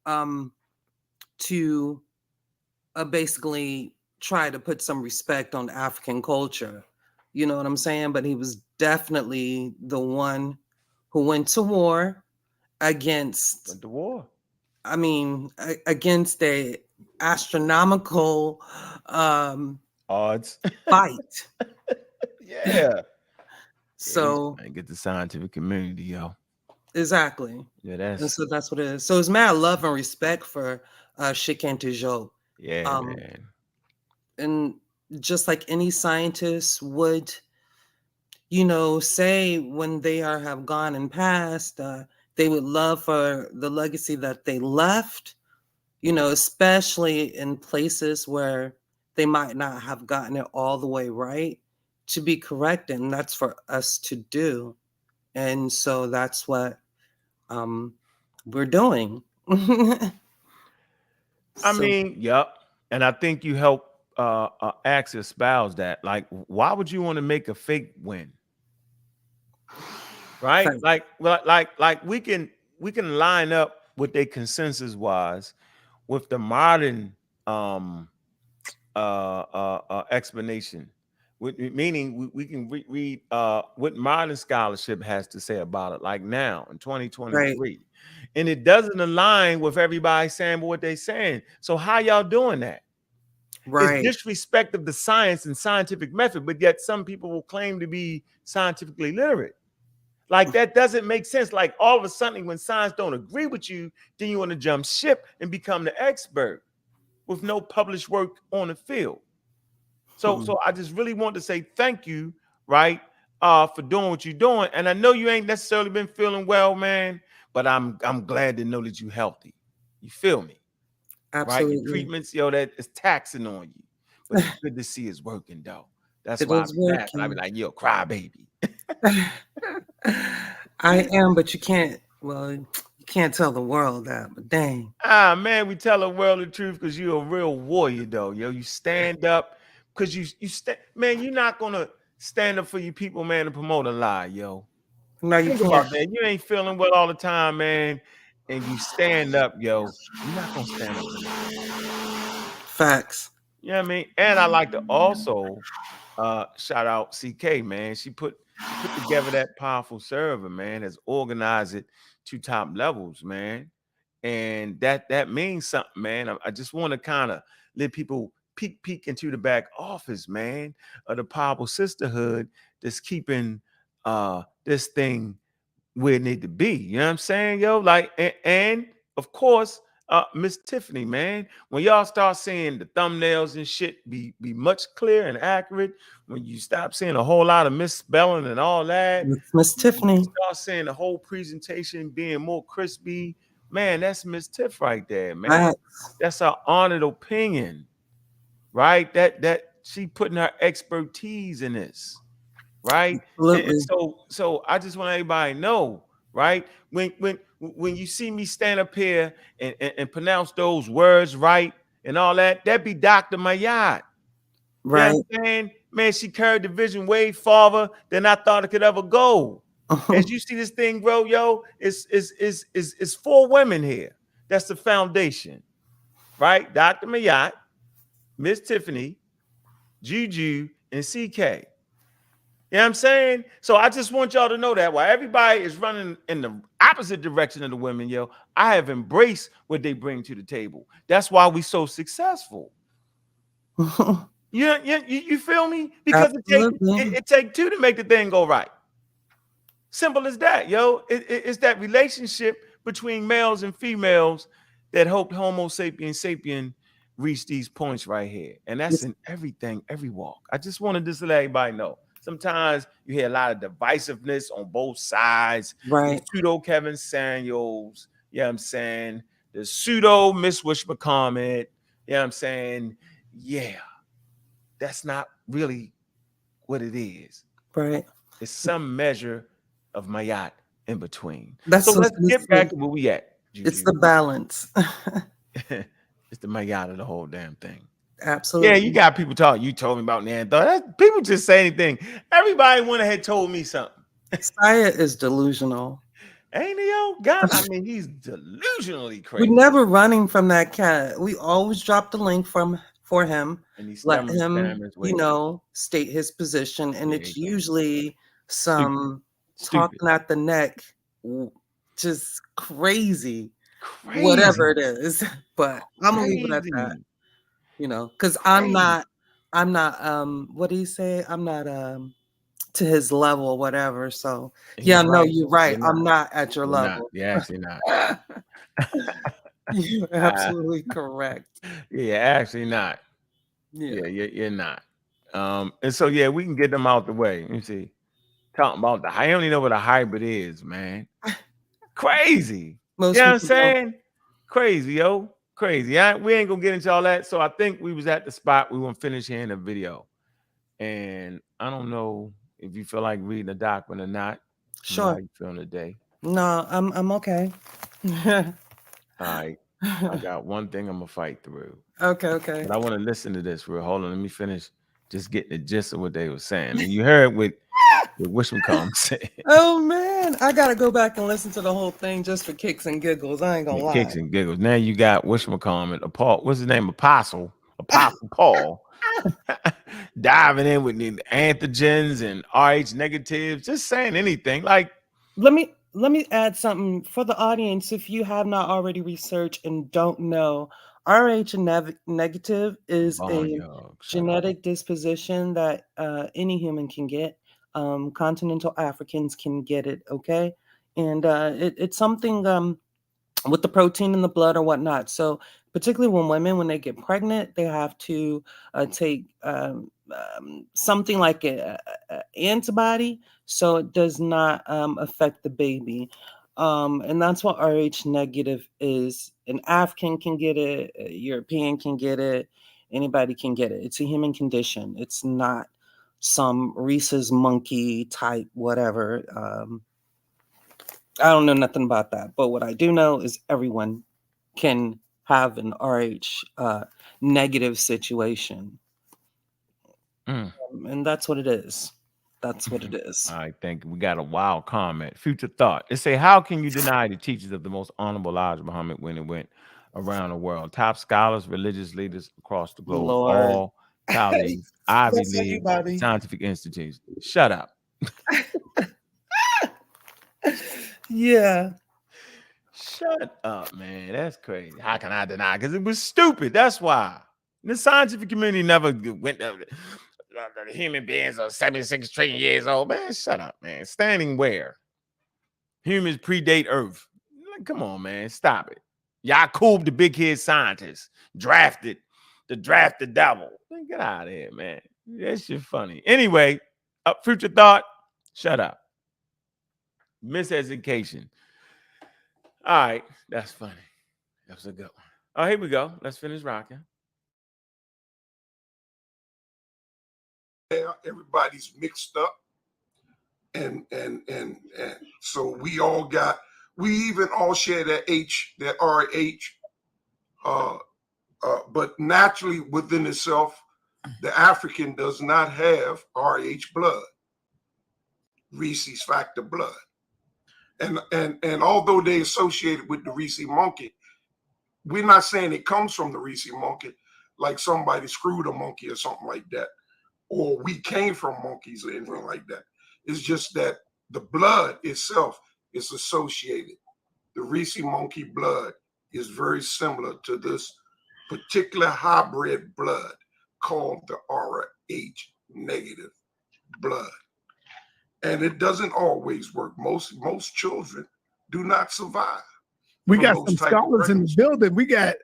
to basically try to put some respect on African culture. You know what I'm saying? But he was definitely the one who went to war against the war. I mean, against a astronomical odds fight. Yeah. So I get the scientific community, yo. Exactly. Yeah, And so that's what it is. So it's mad love and respect for Shikantijo. Yeah, man. And just like any scientist would, you know, say when they have gone and passed, they would love for the legacy that they left, you know, especially in places where they might not have gotten it all the way right, to be corrected. And that's for us to do. And so that's what we're doing. I mean, yep. And I think you help ask espouse that. Like, why would you want to make a fake win? Right? Like we can line up what their consensus was with the modern explanation. Meaning we can read what modern scholarship has to say about it, like now in 2023. Right. And it doesn't align with everybody saying what they're saying. So how y'all doing that? Right. It's disrespect of the science and scientific method, but yet some people will claim to be scientifically literate. Like that doesn't make sense. Like all of a sudden, when science don't agree with you, then you want to jump ship and become the expert with no published work on the field. So I just really want to say thank you, right, for doing what you're doing. And I know you ain't necessarily been feeling well, man, but I'm glad to know that you're healthy. You feel me? Absolutely. Right? Your treatments, yo, that is taxing on you. But it's good to see it's working, though. That's It why is I'm laughing. I be working. like, yo, cry baby. I am, but you can't, well, you can't tell the world that, but dang. Ah, man, we tell the world the truth because you're a real warrior, though. Yo, you stand up because you man, you're not gonna stand up for your people, man, and promote a lie, yo. No, you Think about can't. that. You ain't feeling well all the time, man, and you stand up, yo. You're not gonna stand up for that. Facts. You know what I mean? And I like to also shout out CK, man. She put together that powerful server, man, has organized it to top levels, man. And that means something, man. I just want to kind of let people peek into the back office, man, of the powerful sisterhood that's keeping this thing where it need to be. You know what I'm saying, yo? Like, and of course, Miss Tiffany, man, when y'all start seeing the thumbnails and shit be much clear and accurate, when you stop seeing a whole lot of misspelling and all that, Miss Tiffany. you start seeing the whole presentation being more crispy, man, that's Miss Tiff right there, man. That's her honored opinion, right? That she putting her expertise in this, right? And so I just want everybody to know, right? When you see me stand up here and pronounce those words right and all that, that be Dr. Mayad. Right. You know what I'm saying? Man, she carried the vision way farther than I thought it could ever go. As you see this thing grow, yo, it's 4 women here. That's the foundation, right? Dr. Mayat, Miss Tiffany, Juju, and CK. You know what I'm saying? So I just want y'all to know that while everybody is running in the opposite direction of the women, yo, I have embraced what they bring to the table. That's why we so successful. You feel me? Because it take 2 to make the thing go right. Simple as that, yo. It's that relationship between males and females that helped Homo sapiens sapien reach these points right here. And that's in everything, every walk. I just wanted to let everybody know. Sometimes you hear a lot of divisiveness on both sides. Right. The pseudo Kevin Samuels, you know what I'm saying? The pseudo Miss Wish McCormick, you know what I'm saying? Yeah, that's not really what it is. Right. It's some measure of Mayat in between. That's so so let's get back to where we at. It's the balance. It's the make out of the whole damn thing. Absolutely. Yeah, you got people talking. You told me about Neanderthal. People just say anything. Everybody went ahead and told me something. Saya is delusional. Ain't he, yo? God, I mean, he's delusionally crazy. We're never running from that cat. We always drop the link for him. And he's let him, state his position. And it's usually some talking at the neck, just crazy. Whatever it is. But I'm gonna leave it at that. Because I'm not, what do you say? I'm not to his level, whatever. So no, you're right. I'm not at your level. You're actually not. You're absolutely correct. Yeah, actually not. Yeah, you're not. And so we can get them out the way. Let me see. Talking about I only know what a hybrid is, man. Crazy. You know what I'm saying? Crazy, yo. Crazy. We ain't gonna get into all that. So I think we was at the spot we want to finish hearing the video. And I don't know if you feel like reading the document or not. Sure. How you feeling today? No, I'm okay. All right. I got one thing I'm gonna fight through. Okay. But I want to listen to this real. Hold on, let me finish just getting the gist of what they were saying. And you heard with whatchamacallit said. Oh man, I gotta go back and listen to the whole thing just for kicks and giggles. I ain't gonna lie. Kicks and giggles. Now you got whatchamacallit, Paul. What's his name? Apostle Paul. Diving in with the antigens and RH negatives, just saying anything. Like, let me add something for the audience. If you have not already researched and don't know, RH negative is a genetic disposition that any human can get. Continental Africans can get it, okay? And it's something with the protein in the blood or whatnot. So particularly when they get pregnant, they have to take something like an antibody so it does not affect the baby. And that's what RH negative is. An African can get it, a European can get it, anybody can get it. It's a human condition. It's not some Rhesus monkey type, whatever. I don't know nothing about that. But what I do know is everyone can have an RH negative situation. And that's what it is. That's what it is. All right, thank you. We got a wild comment. Future thought. They say, how can you deny the teachings of the most honorable Elijah Muhammad when it went around the world? Top scholars, religious leaders across the globe, all colleagues, Ivy League, scientific institutes. Shut up. Yeah. Shut up, man. That's crazy. How can I deny? Because it was stupid. That's why. The scientific community never went up. The human beings are 76 trillion years old. Man, shut up, man. Standing where? Humans predate Earth. Like, come on, man. Stop it. Yaqub, the big head scientist, drafted devil. Man, get out of here, man. That shit funny. Anyway, future thought. Shut up. Miseducation. All right, that's funny. That was a good one. Oh, here we go. Let's finish rocking. Everybody's mixed up, and so we even all share that RH, but naturally within itself, the African does not have RH blood, Rhesus factor blood. And although they associated with the Rhesus monkey, we're not saying it comes from the Rhesus monkey, like somebody screwed a monkey or something like that, or we came from monkeys or anything like that. It's just that the blood itself is associated. The Rhesus monkey blood is very similar to this particular hybrid blood called the RH negative blood. And it doesn't always work. Most children do not survive. We got some scholars in the building. We got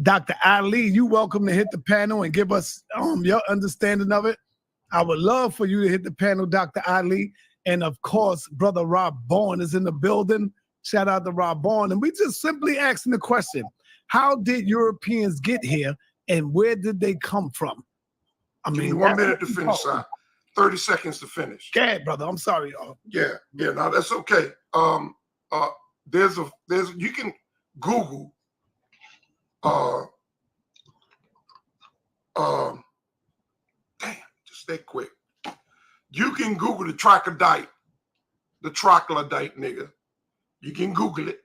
Dr. Ali. You welcome to hit the panel and give us your understanding of it. I would love for you to hit the panel, Dr. Ali. And of course, Brother Rob Bourne is in the building. Shout out to Rob Bourne. And we just simply asking the question, how did Europeans get here and where did they come from? I mean, give me 1 minute to finish, son. 30 seconds to finish. Go ahead, brother. I'm sorry, y'all. Yeah, no, that's okay. you can Google damn, just stay quick. You can Google the troglodyte nigga. You can Google it.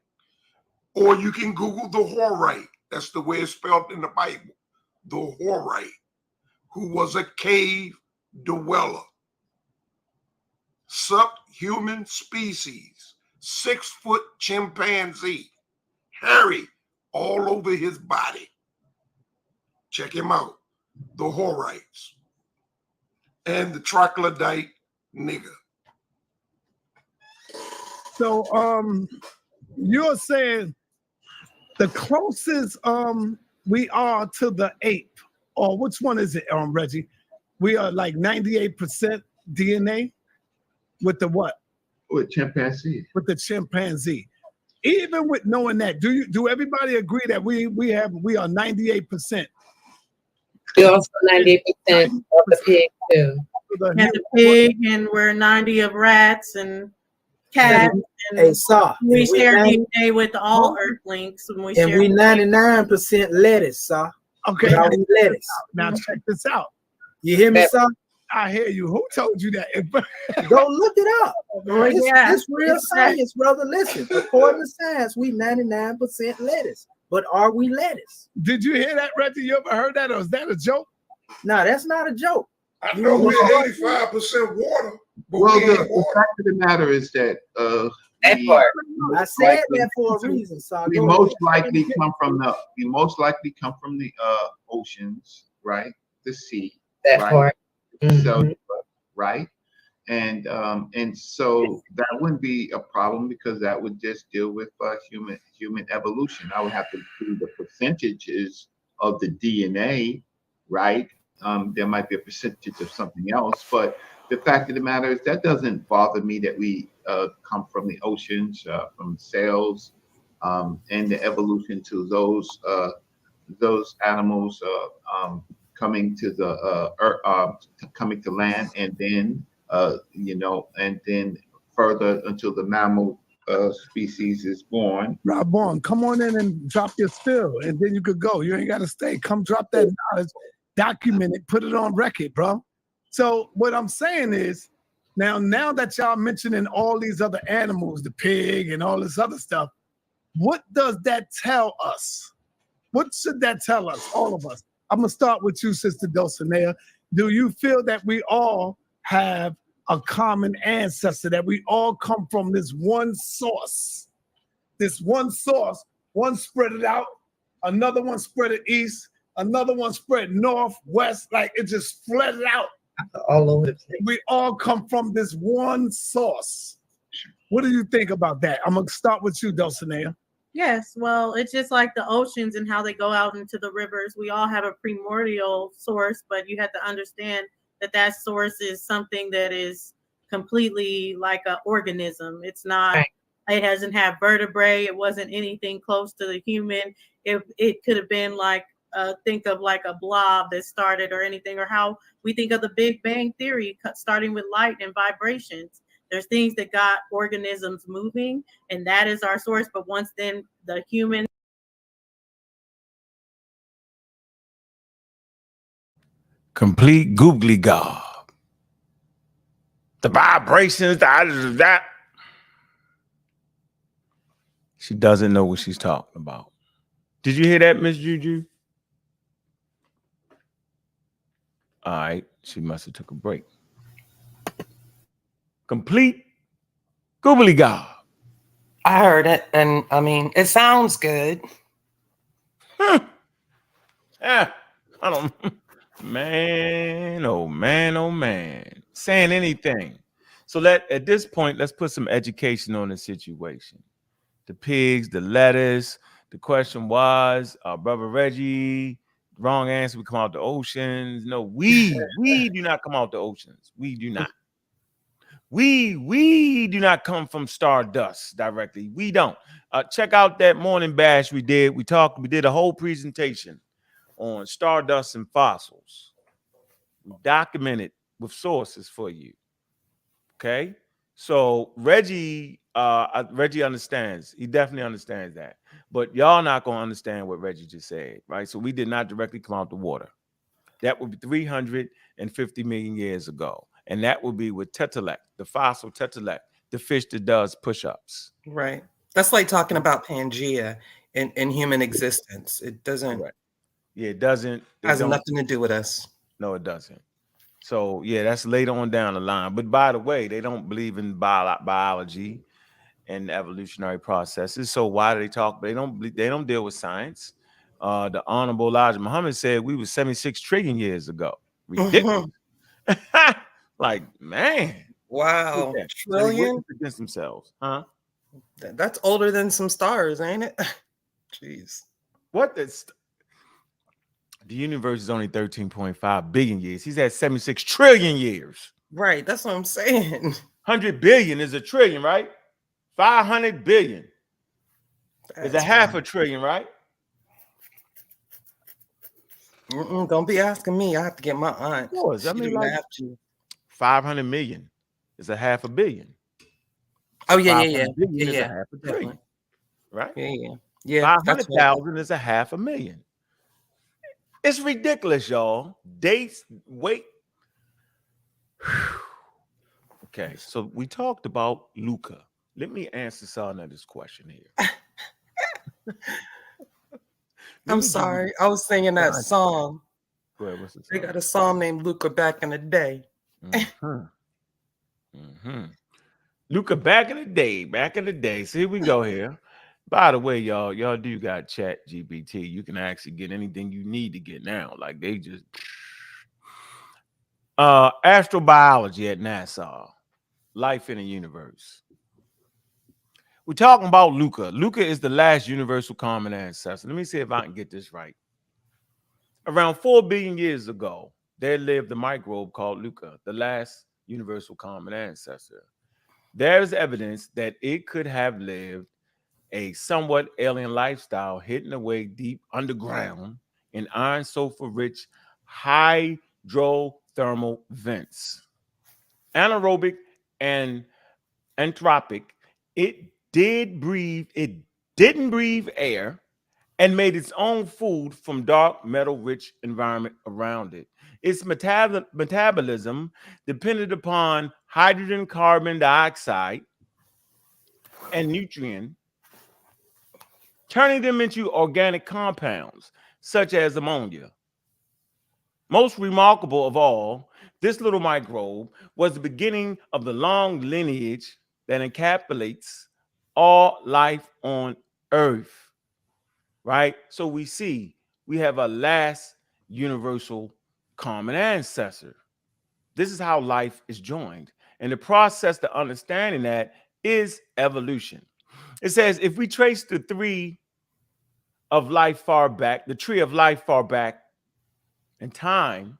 Or you can Google the Horite. That's the way it's spelled in the Bible. The Horite, who was a cave dweller. Subhuman species. 6-foot chimpanzee. Hairy all over his body. Check him out. The Horites. And the troglodyte nigga. So you're saying the closest we are to the ape, or which one is it, Reggie? We are like 98% DNA with the what? With chimpanzee. With the chimpanzee. Even with knowing that, do everybody agree that we are 98%? You're also 98% of the pig too. And the pig, and we're 90 of rats and cats. Hey, Saw. We share DNA with all Earthlings. And we 99% lettuce, Saw. Okay. Are we lettuce? Now check this out. You hear me, Saw? I hear you. Who told you that? Go look it up. It's real science, brother. Listen, according to science, we 99% lettuce. But are we lettuce? Did you hear that, Reggie? You ever heard that, or is that a joke? No, that's not a joke. I know we're 85% water. But well, the fact of the matter is that that part. I said that for a reason. So we most likely come from the oceans, right? The sea, that right? part. So, right? And so that wouldn't be a problem because that would just deal with human evolution. I would have to do the percentages of the DNA, right? There might be a percentage of something else, but the fact of the matter is that doesn't bother me that we come from the oceans, from cells, and the evolution to those animals coming to the earth, coming to land, and then and then further until the mammal species is born. Rob Bond, come on in and drop your spill, and then you could go. You ain't got to stay. Come drop that knowledge, document it, put it on record, bro. So what I'm saying is, now that y'all mentioning all these other animals, the pig and all this other stuff, what does that tell us? What should that tell us, all of us? I'm gonna start with you, Sister Dulcinea. Do you feel that we all have a common ancestor, that we all come from this one source? This one source, one spread it out, another one spread it east, another one spread north, west, like it just spread it out. All over the place. We all come from this one source. What do you think about that? I'm gonna start with you, Dulcinea. Yes, well, it's just like the oceans and how they go out into the rivers. We all have a primordial source, but you have to understand that that source is something that is completely like an organism. It's not, right. It doesn't have vertebrae. It wasn't anything close to the human. It could have been like, think of like a blob that started or anything, or how we think of the Big Bang Theory, starting with light and vibrations. There's things that got organisms moving, and that is our source. But once then the human. Complete googly gob. The vibrations, that. She doesn't know what she's talking about. Did you hear that, Miss Juju? All right, she must have took a break. Complete googly gob. I heard it, and I mean, it sounds good. Yeah, I don't. Man, oh man, oh man, saying anything. So at this point, let's put some education on the situation. The pigs, the lettuce. The question was, Brother Reggie, wrong answer. We come out the oceans. No, we do not come out the oceans. We do not. We do not come from stardust directly. We don't. Check out that morning bash we did. We did a whole presentation on stardust and fossils. We documented with sources for you. Okay. So Reggie Reggie understands. He definitely understands that. But y'all not gonna understand what Reggie just said, right? So we did not directly come out the water. That would be 350 million years ago. And that would be with Tetralech, the fossil Tetralech, the fish that does push-ups. Right. That's like talking about Pangea in human existence. It doesn't Correct. Yeah, it doesn't. has nothing to do with us. No, it doesn't. So yeah, that's later on down the line. But by the way, they don't believe in biology and evolutionary processes. So why do they talk? They don't deal with science. The Honorable Elijah Muhammad said we were 76 trillion years ago. Ridiculous. Like, man. Wow. So they Trillion? work against themselves, huh? That's older than some stars, ain't it? Jeez. What the universe is only 13.5 billion years. He's had 76 trillion years. Right. That's what I'm saying. 100 billion is a trillion, right? 500 billion is a half a trillion, right? Don't be asking me. I have to get my aunt. Of course. I She mean, do like math too. 500 million is a half a billion. Oh, yeah. 500 billion is a half a trillion, right? Yeah. 500,000 is a half a million. It's ridiculous, y'all. Dates, wait. Okay, so we talked about Luca. Let me answer Sarnet's question here. I'm sorry. I was singing that song. Go ahead, what's the song? They got a song named Luca back in the day. Luca back in the day. So here we go here. By the way, y'all do got Chat GPT. You can actually get anything you need to get now. Like they just astrobiology at NASA, life in the universe. We're talking about Luca. Luca is the last universal common ancestor. Let me see if I can get this right. Around 4 billion years ago, there lived a microbe called Luca, the last universal common ancestor. There's evidence that it could have lived a somewhat alien lifestyle hidden away deep underground in iron sulfur rich hydrothermal vents. Anaerobic and anthropic, it didn't breathe air and made its own food from dark metal rich environment around it. Its metabolism depended upon hydrogen, carbon dioxide, and nutrient, turning them into organic compounds such as ammonia. Most remarkable of all, this little microbe was the beginning of the long lineage that encapsulates all life on Earth, right? So we have a last universal common ancestor. This is how life is joined. And the process to understanding that is evolution. It says if we trace the tree of life far back in time,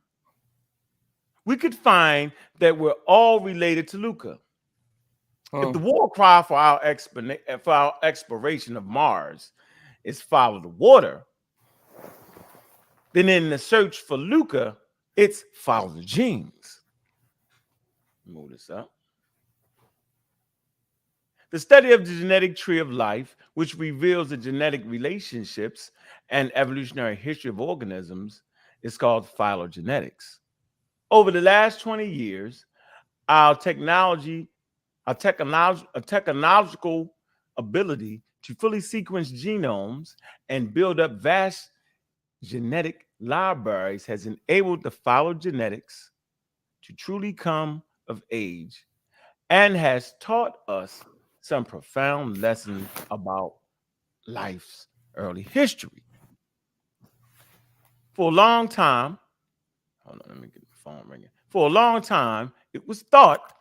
we could find that we're all related to Luca. If the war cry for our exploration of Mars is follow the water, then in the search for Luca, it's follow the genes. Move this up. The study of the genetic tree of life, which reveals the genetic relationships and evolutionary history of organisms, is called phylogenetics. Over the last 20 years, our technological ability to fully sequence genomes and build up vast genetic libraries has enabled the phylogenetics to truly come of age and has taught us some profound lessons about life's early history. For a long time, hold on, let me get the phone ringing. For a long time, it was thought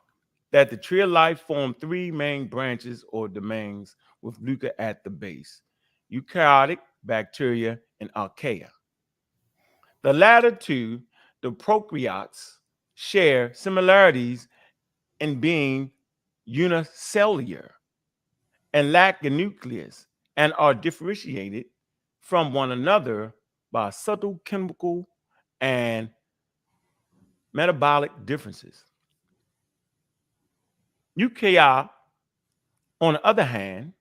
that the tree of life formed three main branches or domains with Luca at the base: eukaryotic, bacteria, and archaea. The latter two, the prokaryotes, share similarities in being unicellular and lack a nucleus and are differentiated from one another by subtle chemical and metabolic differences. Eukaryote on the other hand,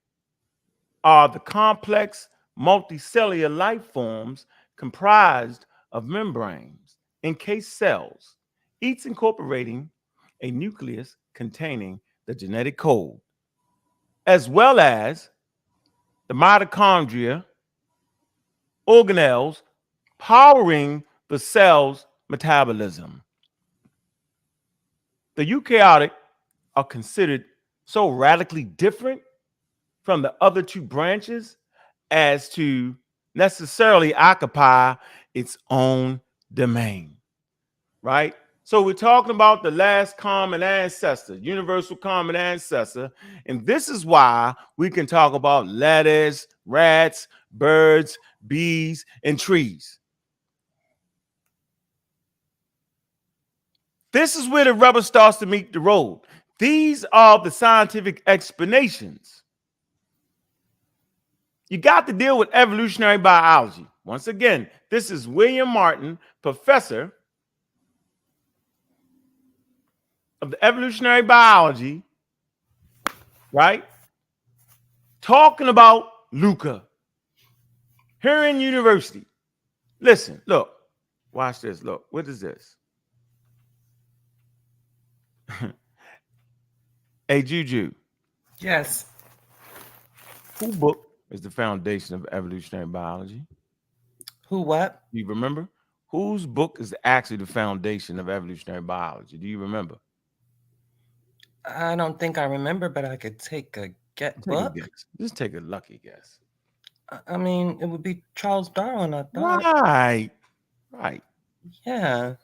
are the complex multicellular life forms comprised of membranes, encased cells, each incorporating a nucleus containing the genetic code, as well as the mitochondria, organelles powering the cell's metabolism. The eukaryotic are considered so radically different from the other two branches as to necessarily occupy its own domain, right? So we're talking about the last common ancestor, universal common ancestor, and this is why we can talk about lettuce, rats, birds, bees, and trees. This is where the rubber starts to meet the road. These are the scientific explanations. You got to deal with evolutionary biology. Once again, this is William Martin, professor of the evolutionary biology, right? Talking about Luca here in university. Listen, look, watch this. Look, what is this? Hey, Juju. Yes. Who book is the foundation of evolutionary biology? Who what? Do you remember? Whose book is actually the foundation of evolutionary biology? Do you remember? I don't think I remember, but I could take a Take book. a guess. Just take a lucky guess. I mean, it would be Charles Darwin, I thought. Right. Right. Yeah.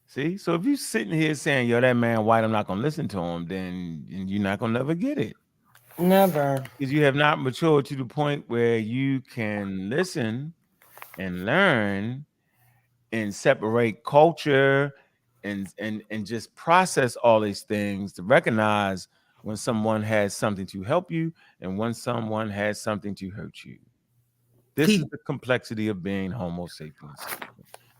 See, so if you're sitting here saying, yo, that man white, I'm not going to listen to him, then you're not going to never get it. Never. Because you have not matured to the point where you can listen and learn and separate culture and just process all these things to recognize when someone has something to help you and when someone has something to hurt you. This is the complexity of being Homo sapiens.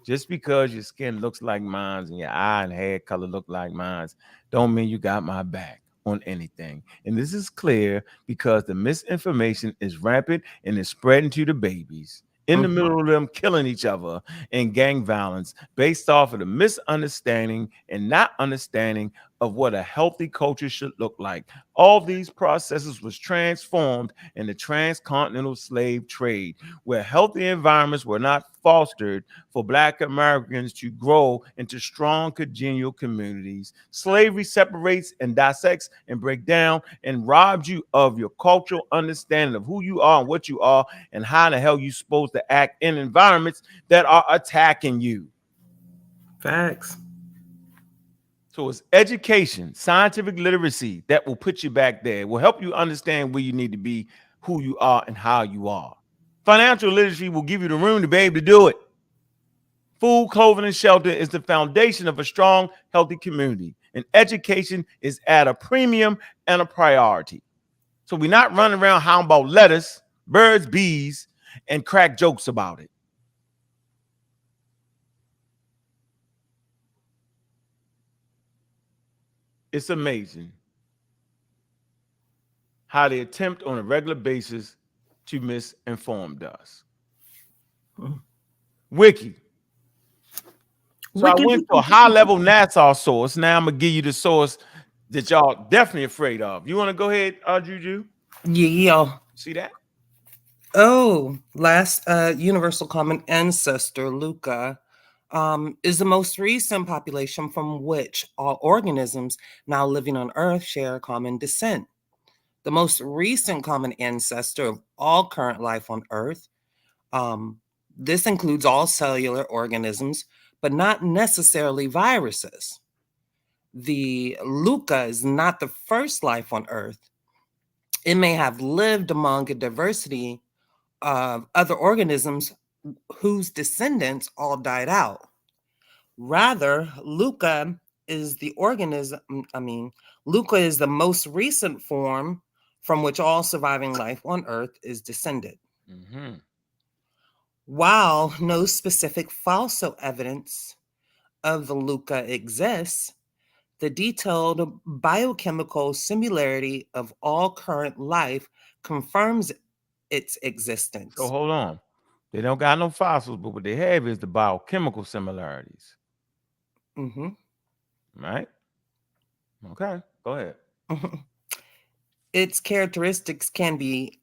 Just because your skin looks like mine and your eye and hair color look like mine don't mean you got my back on anything. And this is clear because the misinformation is rampant and is spreading to the babies in the middle of them killing each other in gang violence based off of the misunderstanding and not understanding of what a healthy culture should look like. All these processes was transformed in the transcontinental slave trade, where healthy environments were not fostered for Black Americans to grow into strong, congenial communities. Slavery separates and dissects and breaks down and robs you of your cultural understanding of who you are and what you are and how the hell you're supposed to act in environments that are attacking you. Facts. So it's education, scientific literacy that will put you back there. It will help you understand where you need to be, who you are, and how you are. Financial literacy will give you the room to be able to do it. Food, clothing, and shelter is the foundation of a strong, healthy community. And education is at a premium and a priority. So we're not running around hounding about lettuce, birds, bees, and crack jokes about it. It's amazing how they attempt on a regular basis to misinform us. Wiki. So I went to a high-level NASA source. Now I'm going to give you the source that y'all definitely afraid of. You want to go ahead, Juju? Yeah. See that? Oh, last universal common ancestor, Luca, is the most recent population from which all organisms now living on Earth share common descent. The most recent common ancestor of all current life on Earth. This includes all cellular organisms, but not necessarily viruses. The Luca is not the first life on Earth. It may have lived among a diversity of other organisms whose descendants all died out. Rather, Luca is the most recent form from which all surviving life on Earth is descended. Mm-hmm. While no specific fossil evidence of the Luca exists, The detailed biochemical similarity of all current life confirms its existence. So hold on. They don't got no fossils, but what they have is the biochemical similarities. Mm-hmm. Right? Okay, go ahead. Its characteristics can be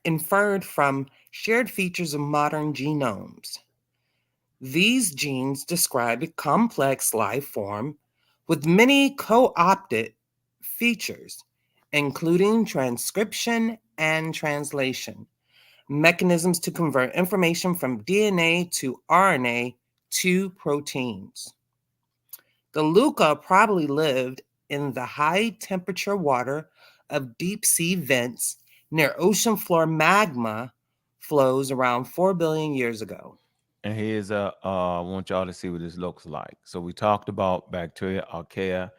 inferred from shared features of modern genomes. These genes describe a complex life form with many co-opted features, including transcription and translation, mechanisms to convert information from DNA to RNA to proteins. The Luca probably lived in the high temperature water of deep sea vents near ocean floor magma flows around 4 billion years ago. And here's I want y'all to see what this looks like. So we talked about bacteria, archaea,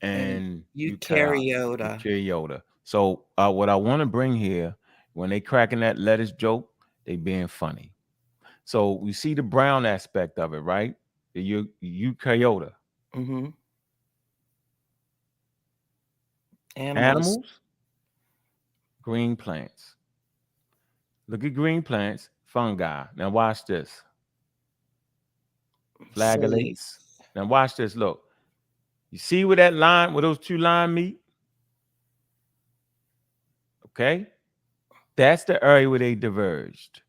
and eukaryota. eukaryota. So what I want to bring here, when they cracking that lettuce joke, they being funny. So we see the brown aspect of it, right? The eukaryota. Mm-hmm. Animals, green plants. Look at green plants, fungi. Now watch this. Flagellates. Now watch this. Look. You see where that line, where those two lines meet? Okay? That's the area where they diverged.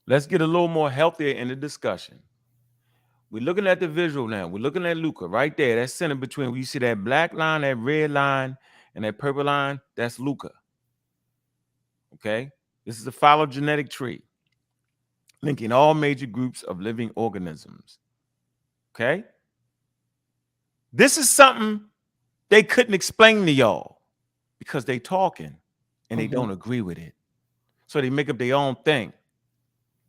Let's get a little more healthier in the discussion. We're looking at the visual now. We're looking at Luca right there. That's center between, where you see that black line, that red line, and that purple line. That's Luca. Okay? This is a phylogenetic tree linking all major groups of living organisms. Okay? This is something they couldn't explain to y'all because they talking and they don't agree with it. So they make up their own thing.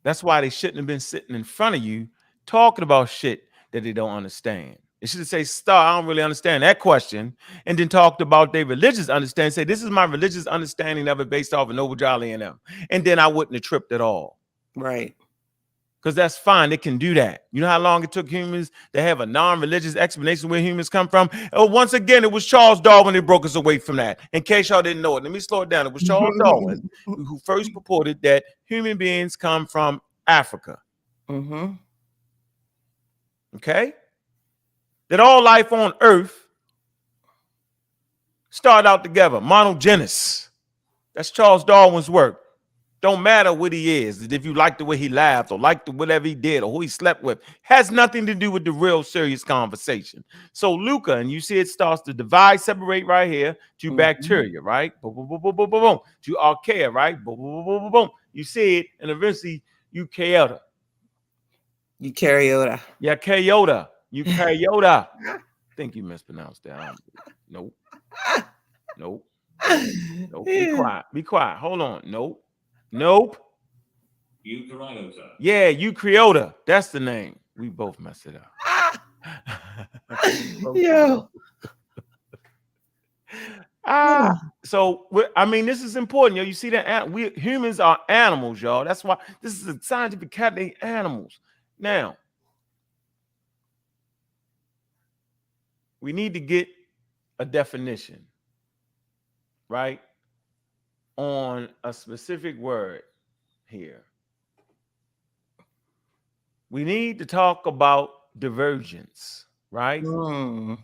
That's why they shouldn't have been sitting in front of you talking about shit that they don't understand. They should have said, Star, I don't really understand that question, and then talked about their religious understanding. Say, this is my religious understanding of it based off of Noble Jolly and them. And then I wouldn't have tripped at all. Right. Because that's fine. They can do that. You know how long it took humans to have a non-religious explanation where humans come from? Oh, once again, it was Charles Darwin that broke us away from that. In case y'all didn't know it, let me slow it down. It was Charles Darwin who first purported that human beings come from Africa. Mm-hmm. Okay? That all life on Earth started out together. Monogenes. That's Charles Darwin's work. Don't matter what he is. If you like the way he laughed or like whatever he did or who he slept with, has nothing to do with the real serious conversation. So Luca, and you see it starts to divide, separate right here to bacteria, right? Boom, boom, boom, boom, boom, boom, boom. To archaea, right? Boom, boom, boom, boom, boom, boom. You see it, and eventually eukaryota. Eukaryota. Yeah, eukaryota. Eukaryota. I think you mispronounced that. Nope. Nope. Nope. Be quiet. Be quiet. Hold on. Nope. Nope. Eukaryota. Yeah, eukaryota. That's the name. We both messed it up. Yeah. So I mean, this is important, yo. You see that we humans are animals, y'all. That's why this is a scientific category. Animals. Now, we need to get a definition, right, on a specific word here. We need to talk about divergence, right? Mm.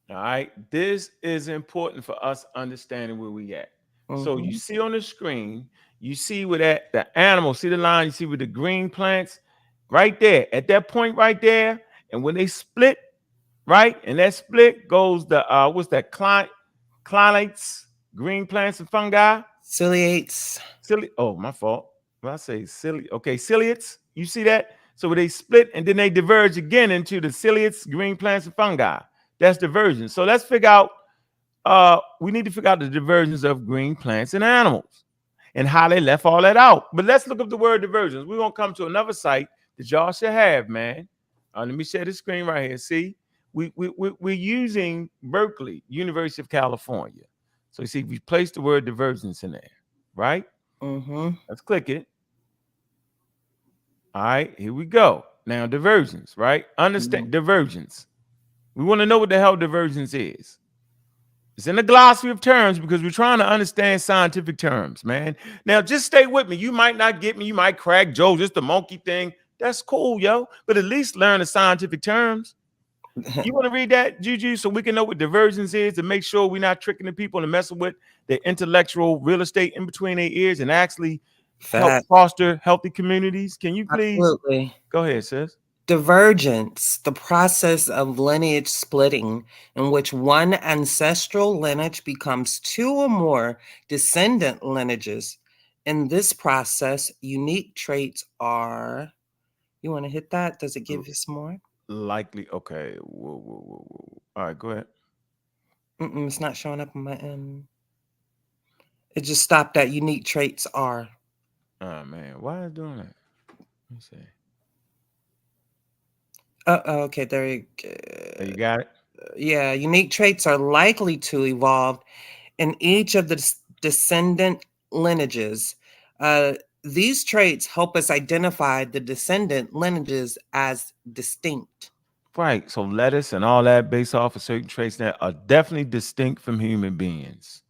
All right. This is important for us understanding where we at. So you see on the screen, you see where the animal, see the line, you see with the green plants right there, at that point right there. And when they split, right? And that split goes the what's that? Ciliates, green plants and fungi. Ciliates. Oh, my fault. When I say ciliates, you see that? So when they split and then they diverge again into the ciliates, green plants and fungi. That's divergence. So let's figure out, we need to figure out the divergence of green plants and animals and how they left all that out. But let's look up the word divergence. We're going to come to another site that y'all should have, man. Let me share the screen right here. See, we're using Berkeley, University of California. So you see, we placed the word divergence in there, right? Let's click it. All right, here we go. Now, divergence, right? Understand divergence. We want to know what the hell divergence is. It's in the glossary of terms because we're trying to understand scientific terms, man. Now, just stay with me. You might not get me. You might crack Joe, just the monkey thing. That's cool, yo. But at least learn the scientific terms. You want to read that, Juju, so we can know what divergence is to make sure we're not tricking the people and messing with their intellectual real estate in between their ears and actually help foster healthy communities? Can you please? Absolutely. Go ahead, sis. Divergence, the process of lineage splitting in which one ancestral lineage becomes two or more descendant lineages. In this process, unique traits are, you want to hit that? Does it give us more? Likely. Okay. Whoa. All right, go ahead. It's not showing up on my end. It just stopped at unique traits are. Oh, man. Why is it doing that? Let me see. Okay, there you go. You got it? Yeah, unique traits are likely to evolve in each of the descendant lineages. These traits help us identify the descendant lineages as distinct. Right. So lettuce and all that based off of certain traits that are definitely distinct from human beings.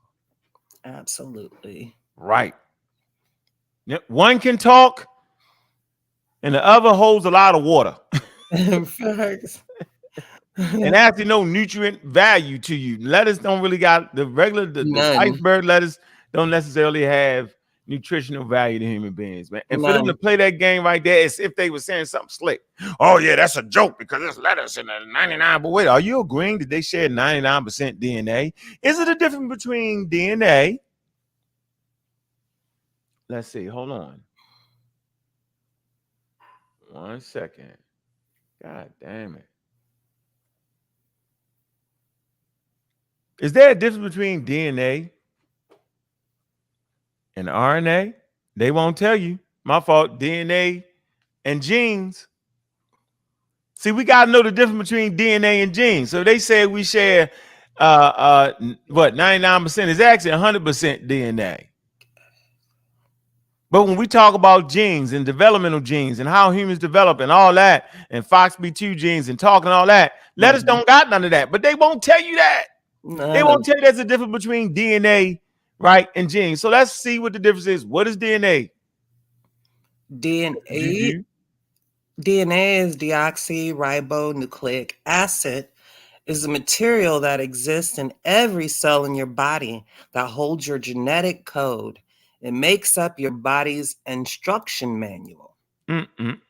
Absolutely. Right. One can talk and the other holds a lot of water. Facts. And actually no nutrient value to you. Lettuce don't really got the regular, the iceberg lettuce don't necessarily have nutritional value to human beings, man. And for them to play that game right there, it's if they were saying something slick. Oh yeah, that's a joke because it's lettuce and 99. But wait, are you agreeing that they share 99% DNA? Is it a difference between DNA? Let's see. Hold on. 1 second. God damn it. Is there a difference between DNA and RNA? They won't tell you. My fault. DNA and genes. See, we got to know the difference between DNA and genes. So they say we share what 99% is actually 100% DNA. But when we talk about genes and developmental genes and how humans develop and all that, and FOXP2 genes and talking all that, lettuce don't got none of that. But they won't tell you that. They won't tell you there's a difference between DNA, right, and genes. So let's see what the difference is. What is DNA? DNA is deoxyribonucleic acid, is a material that exists in every cell in your body that holds your genetic code. It makes up your body's instruction manual. We ain't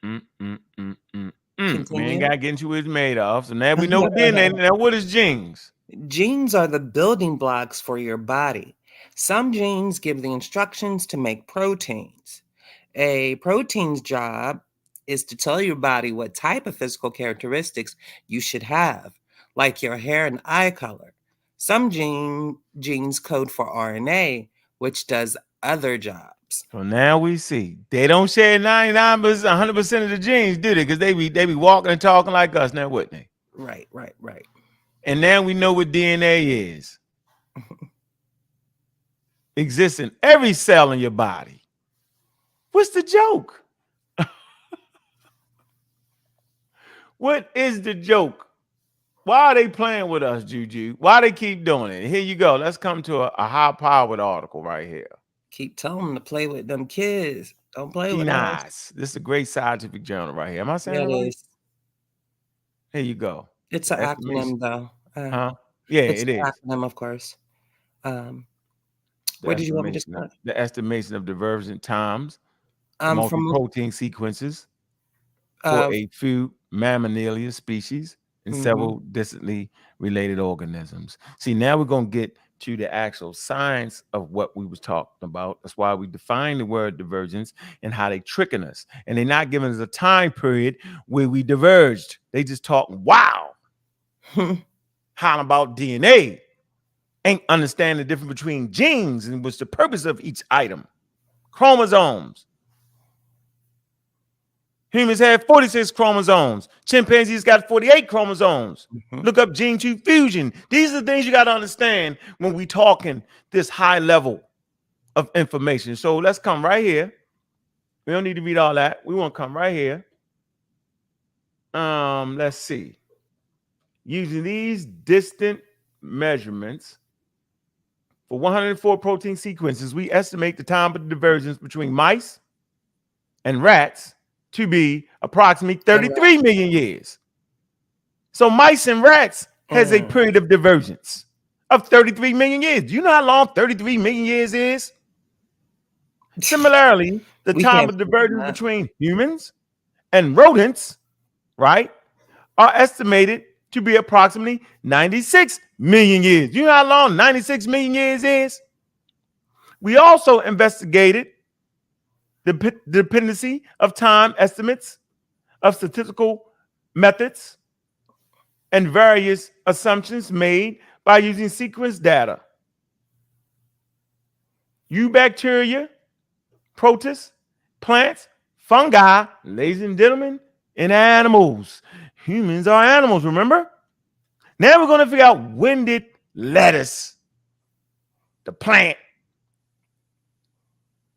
got to get into what it's made of. So now we know what DNA. Now what is genes? Genes are the building blocks for your body. Some genes give the instructions to make proteins. A protein's job is to tell your body what type of physical characteristics you should have, like your hair and eye color. Some genes code for RNA, which does other jobs. So now we see they don't share 99%, 100% of the genes, do they? Because they be walking and talking like us now, wouldn't they? Right. And now we know what DNA is. Exists in every cell in your body. What's the joke? What is the joke? Why are they playing with us, Juju? Why they keep doing it? Here you go. Let's come to a high-powered article right here. Keep telling them to play with them kids. Don't play with us. This is a great scientific journal right here. Am I saying that right? Here you go. It's an acronym, though. Yeah, it's it an is. acronym, of course. Where did you want me to start? The estimation of divergent times, From multi-protein sequences for a few mammalia species and several distantly related organisms. See, now we're going to get to the actual science of what we was talking about. That's why we define the word divergence and how they tricking us. And they're not giving us a time period where we diverged. They just talk, wow. How about DNA? Ain't understand the difference between genes and what's the purpose of each item. Chromosomes. Humans have 46 chromosomes. Chimpanzees got 48 chromosomes. Look up gene 2 fusion. These are the things you got to understand when we talking this high level of information. So let's come right here. We don't need to read all that. We want to come right here. Let's see. Using these distant measurements for 104 protein sequences, we estimate the time of the divergence between mice and rats to be approximately 33 million years. So mice and rats has a period of divergence of 33 million years. Do you know how long 33 million years is? Similarly, the time of divergence between humans and rodents, right, are estimated to be approximately 96 million years. You know how long 96 million years is? We also investigated the dependency of time estimates of statistical methods and various assumptions made by using sequence data. Bacteria, protists, plants, fungi, ladies and gentlemen, and animals. Humans are animals, remember? Now we're going to figure out, when did lettuce, the plant,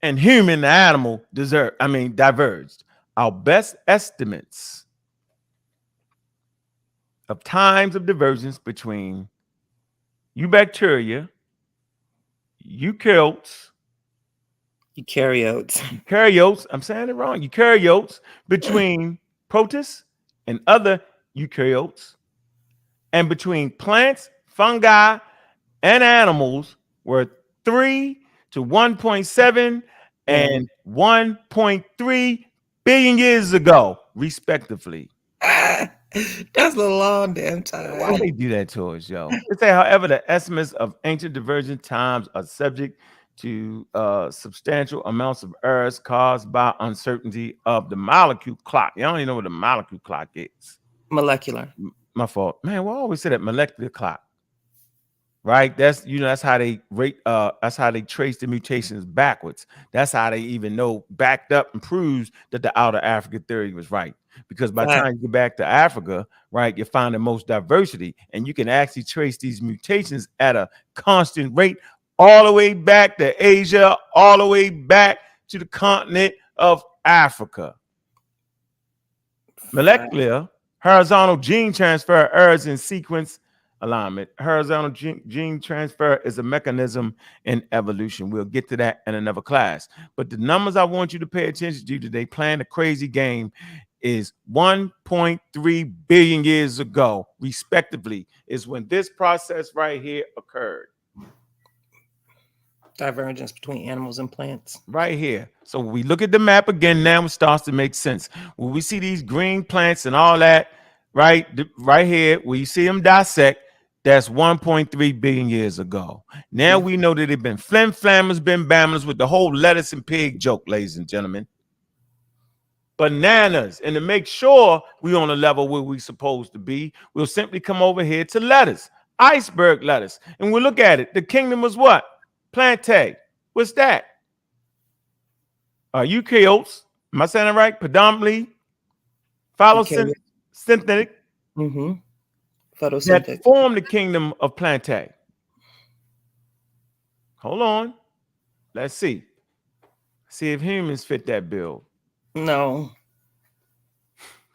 and human, the animal, diverged. Our best estimates of times of divergence between bacteria, eukaryotes, I'm saying it wrong, eukaryotes, between protists and other eukaryotes, and between plants, fungi, and animals were 3 to 1.7 and 1.3 billion years ago, respectively. That's a long damn time. Why they do that to us, yo? They say, however, the estimates of ancient divergent times are subject to substantial amounts of errors caused by uncertainty of the molecule clock. You don't even know what the molecule clock is. Molecular. My fault. Man, we always say that molecular clock. Right? That's how they rate, that's how they trace the mutations backwards. That's how they even know, backed up, and proves that the outer Africa theory was right. Because by the time you get back to Africa, right, you find the most diversity, and you can actually trace these mutations at a constant rate all the way back to Asia, all the way back to the continent of Africa. Molecular horizontal gene transfer errors in sequence alignment. Horizontal gene transfer is a mechanism in evolution. We'll get to that in another class. But the numbers I want you to pay attention to today, playing a crazy game, is 1.3 billion years ago, respectively, is when this process right here occurred. Divergence between animals and plants. Right here. So when we look at the map again, now it starts to make sense. When we see these green plants and all that, right here, where you see them dissect, that's 1.3 billion years ago. Now we know that they've been flim-flammers, been bammers with the whole lettuce and pig joke, ladies and gentlemen. Bananas. And to make sure we're on a level where we're supposed to be, we'll simply come over here to lettuce, iceberg lettuce. And we'll look at it. The kingdom was what? Plantae. What's that? Eukaryotes. Am I saying it right? Predominantly photosynthetic. Photosynthetic. That form the kingdom of Plantae. Hold on. Let's see. See if humans fit that bill. No.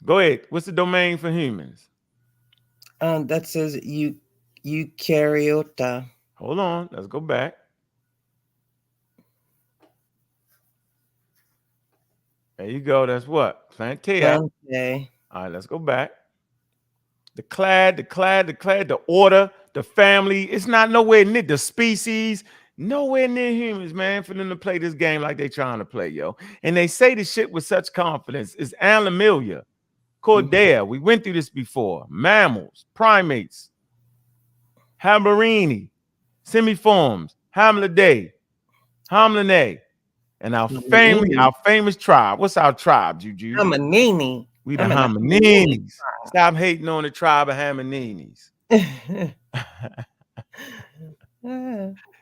Go ahead. What's the domain for humans? That says eukaryota. Hold on. Let's go back. There you go. That's what? Plantae. All right, let's go back. The clad, the order, the family. It's not nowhere near the species, nowhere near humans, man, for them to play this game like they trying to play, yo. And they say the shit with such confidence. It's Animalia, Cordea. We went through this before. Mammals, primates, Haberini, semiforms, Hamlidae, Hamlinae, and our famous tribe. What's our tribe, Juju? Hominini. We the homininis. Stop hating on the tribe of homininis. Yeah,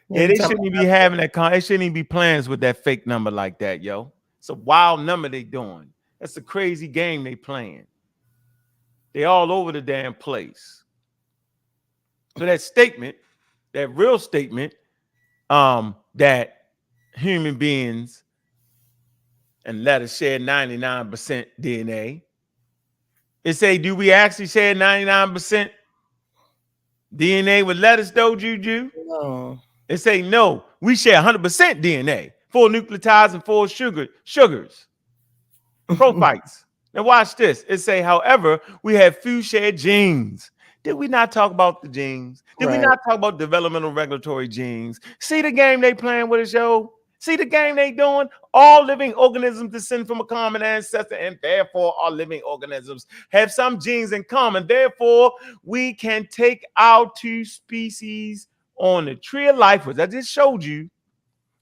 they shouldn't even be having that. They shouldn't even be playing with that fake number like that, yo. It's a wild number they doing. That's a crazy game they playing. They all over the damn place. So that statement, that real statement, that human beings and lettuce share 99% DNA. It say, do we actually share 99% DNA would let us though, Juju. No. It say no. We share 100% DNA, 4 nucleotides and 4 sugars, prophytes. Now watch this. It say, however, we have few shared genes. Did we not talk about the genes? Did we Right. not talk about developmental regulatory genes? See the game they playing with us, yo? See the game they doing? All living organisms descend from a common ancestor, and therefore all living organisms have some genes in common. Therefore, we can take our 2 species on the tree of life, which I just showed you,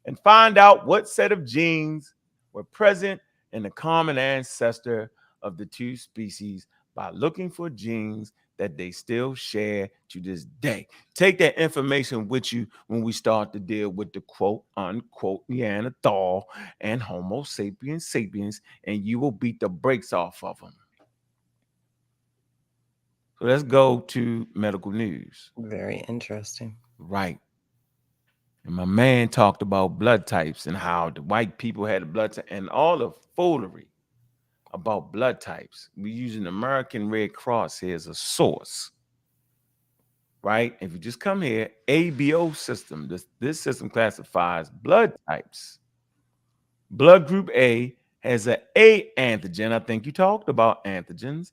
and find out what set of genes were present in the common ancestor of the 2 species by looking for genes that they still share to this day. Take that information with you when we start to deal with the quote unquote Neanderthal and Homo sapiens sapiens, and you will beat the brakes off of them. So let's go to medical news. Very interesting. Right. And my man talked about blood types and how the white people had a blood type and all the foolery about blood types. We using the American Red Cross here as a source. Right? If you just come here, ABO system, this system classifies blood types. Blood group A has an A antigen. I think you talked about antigens,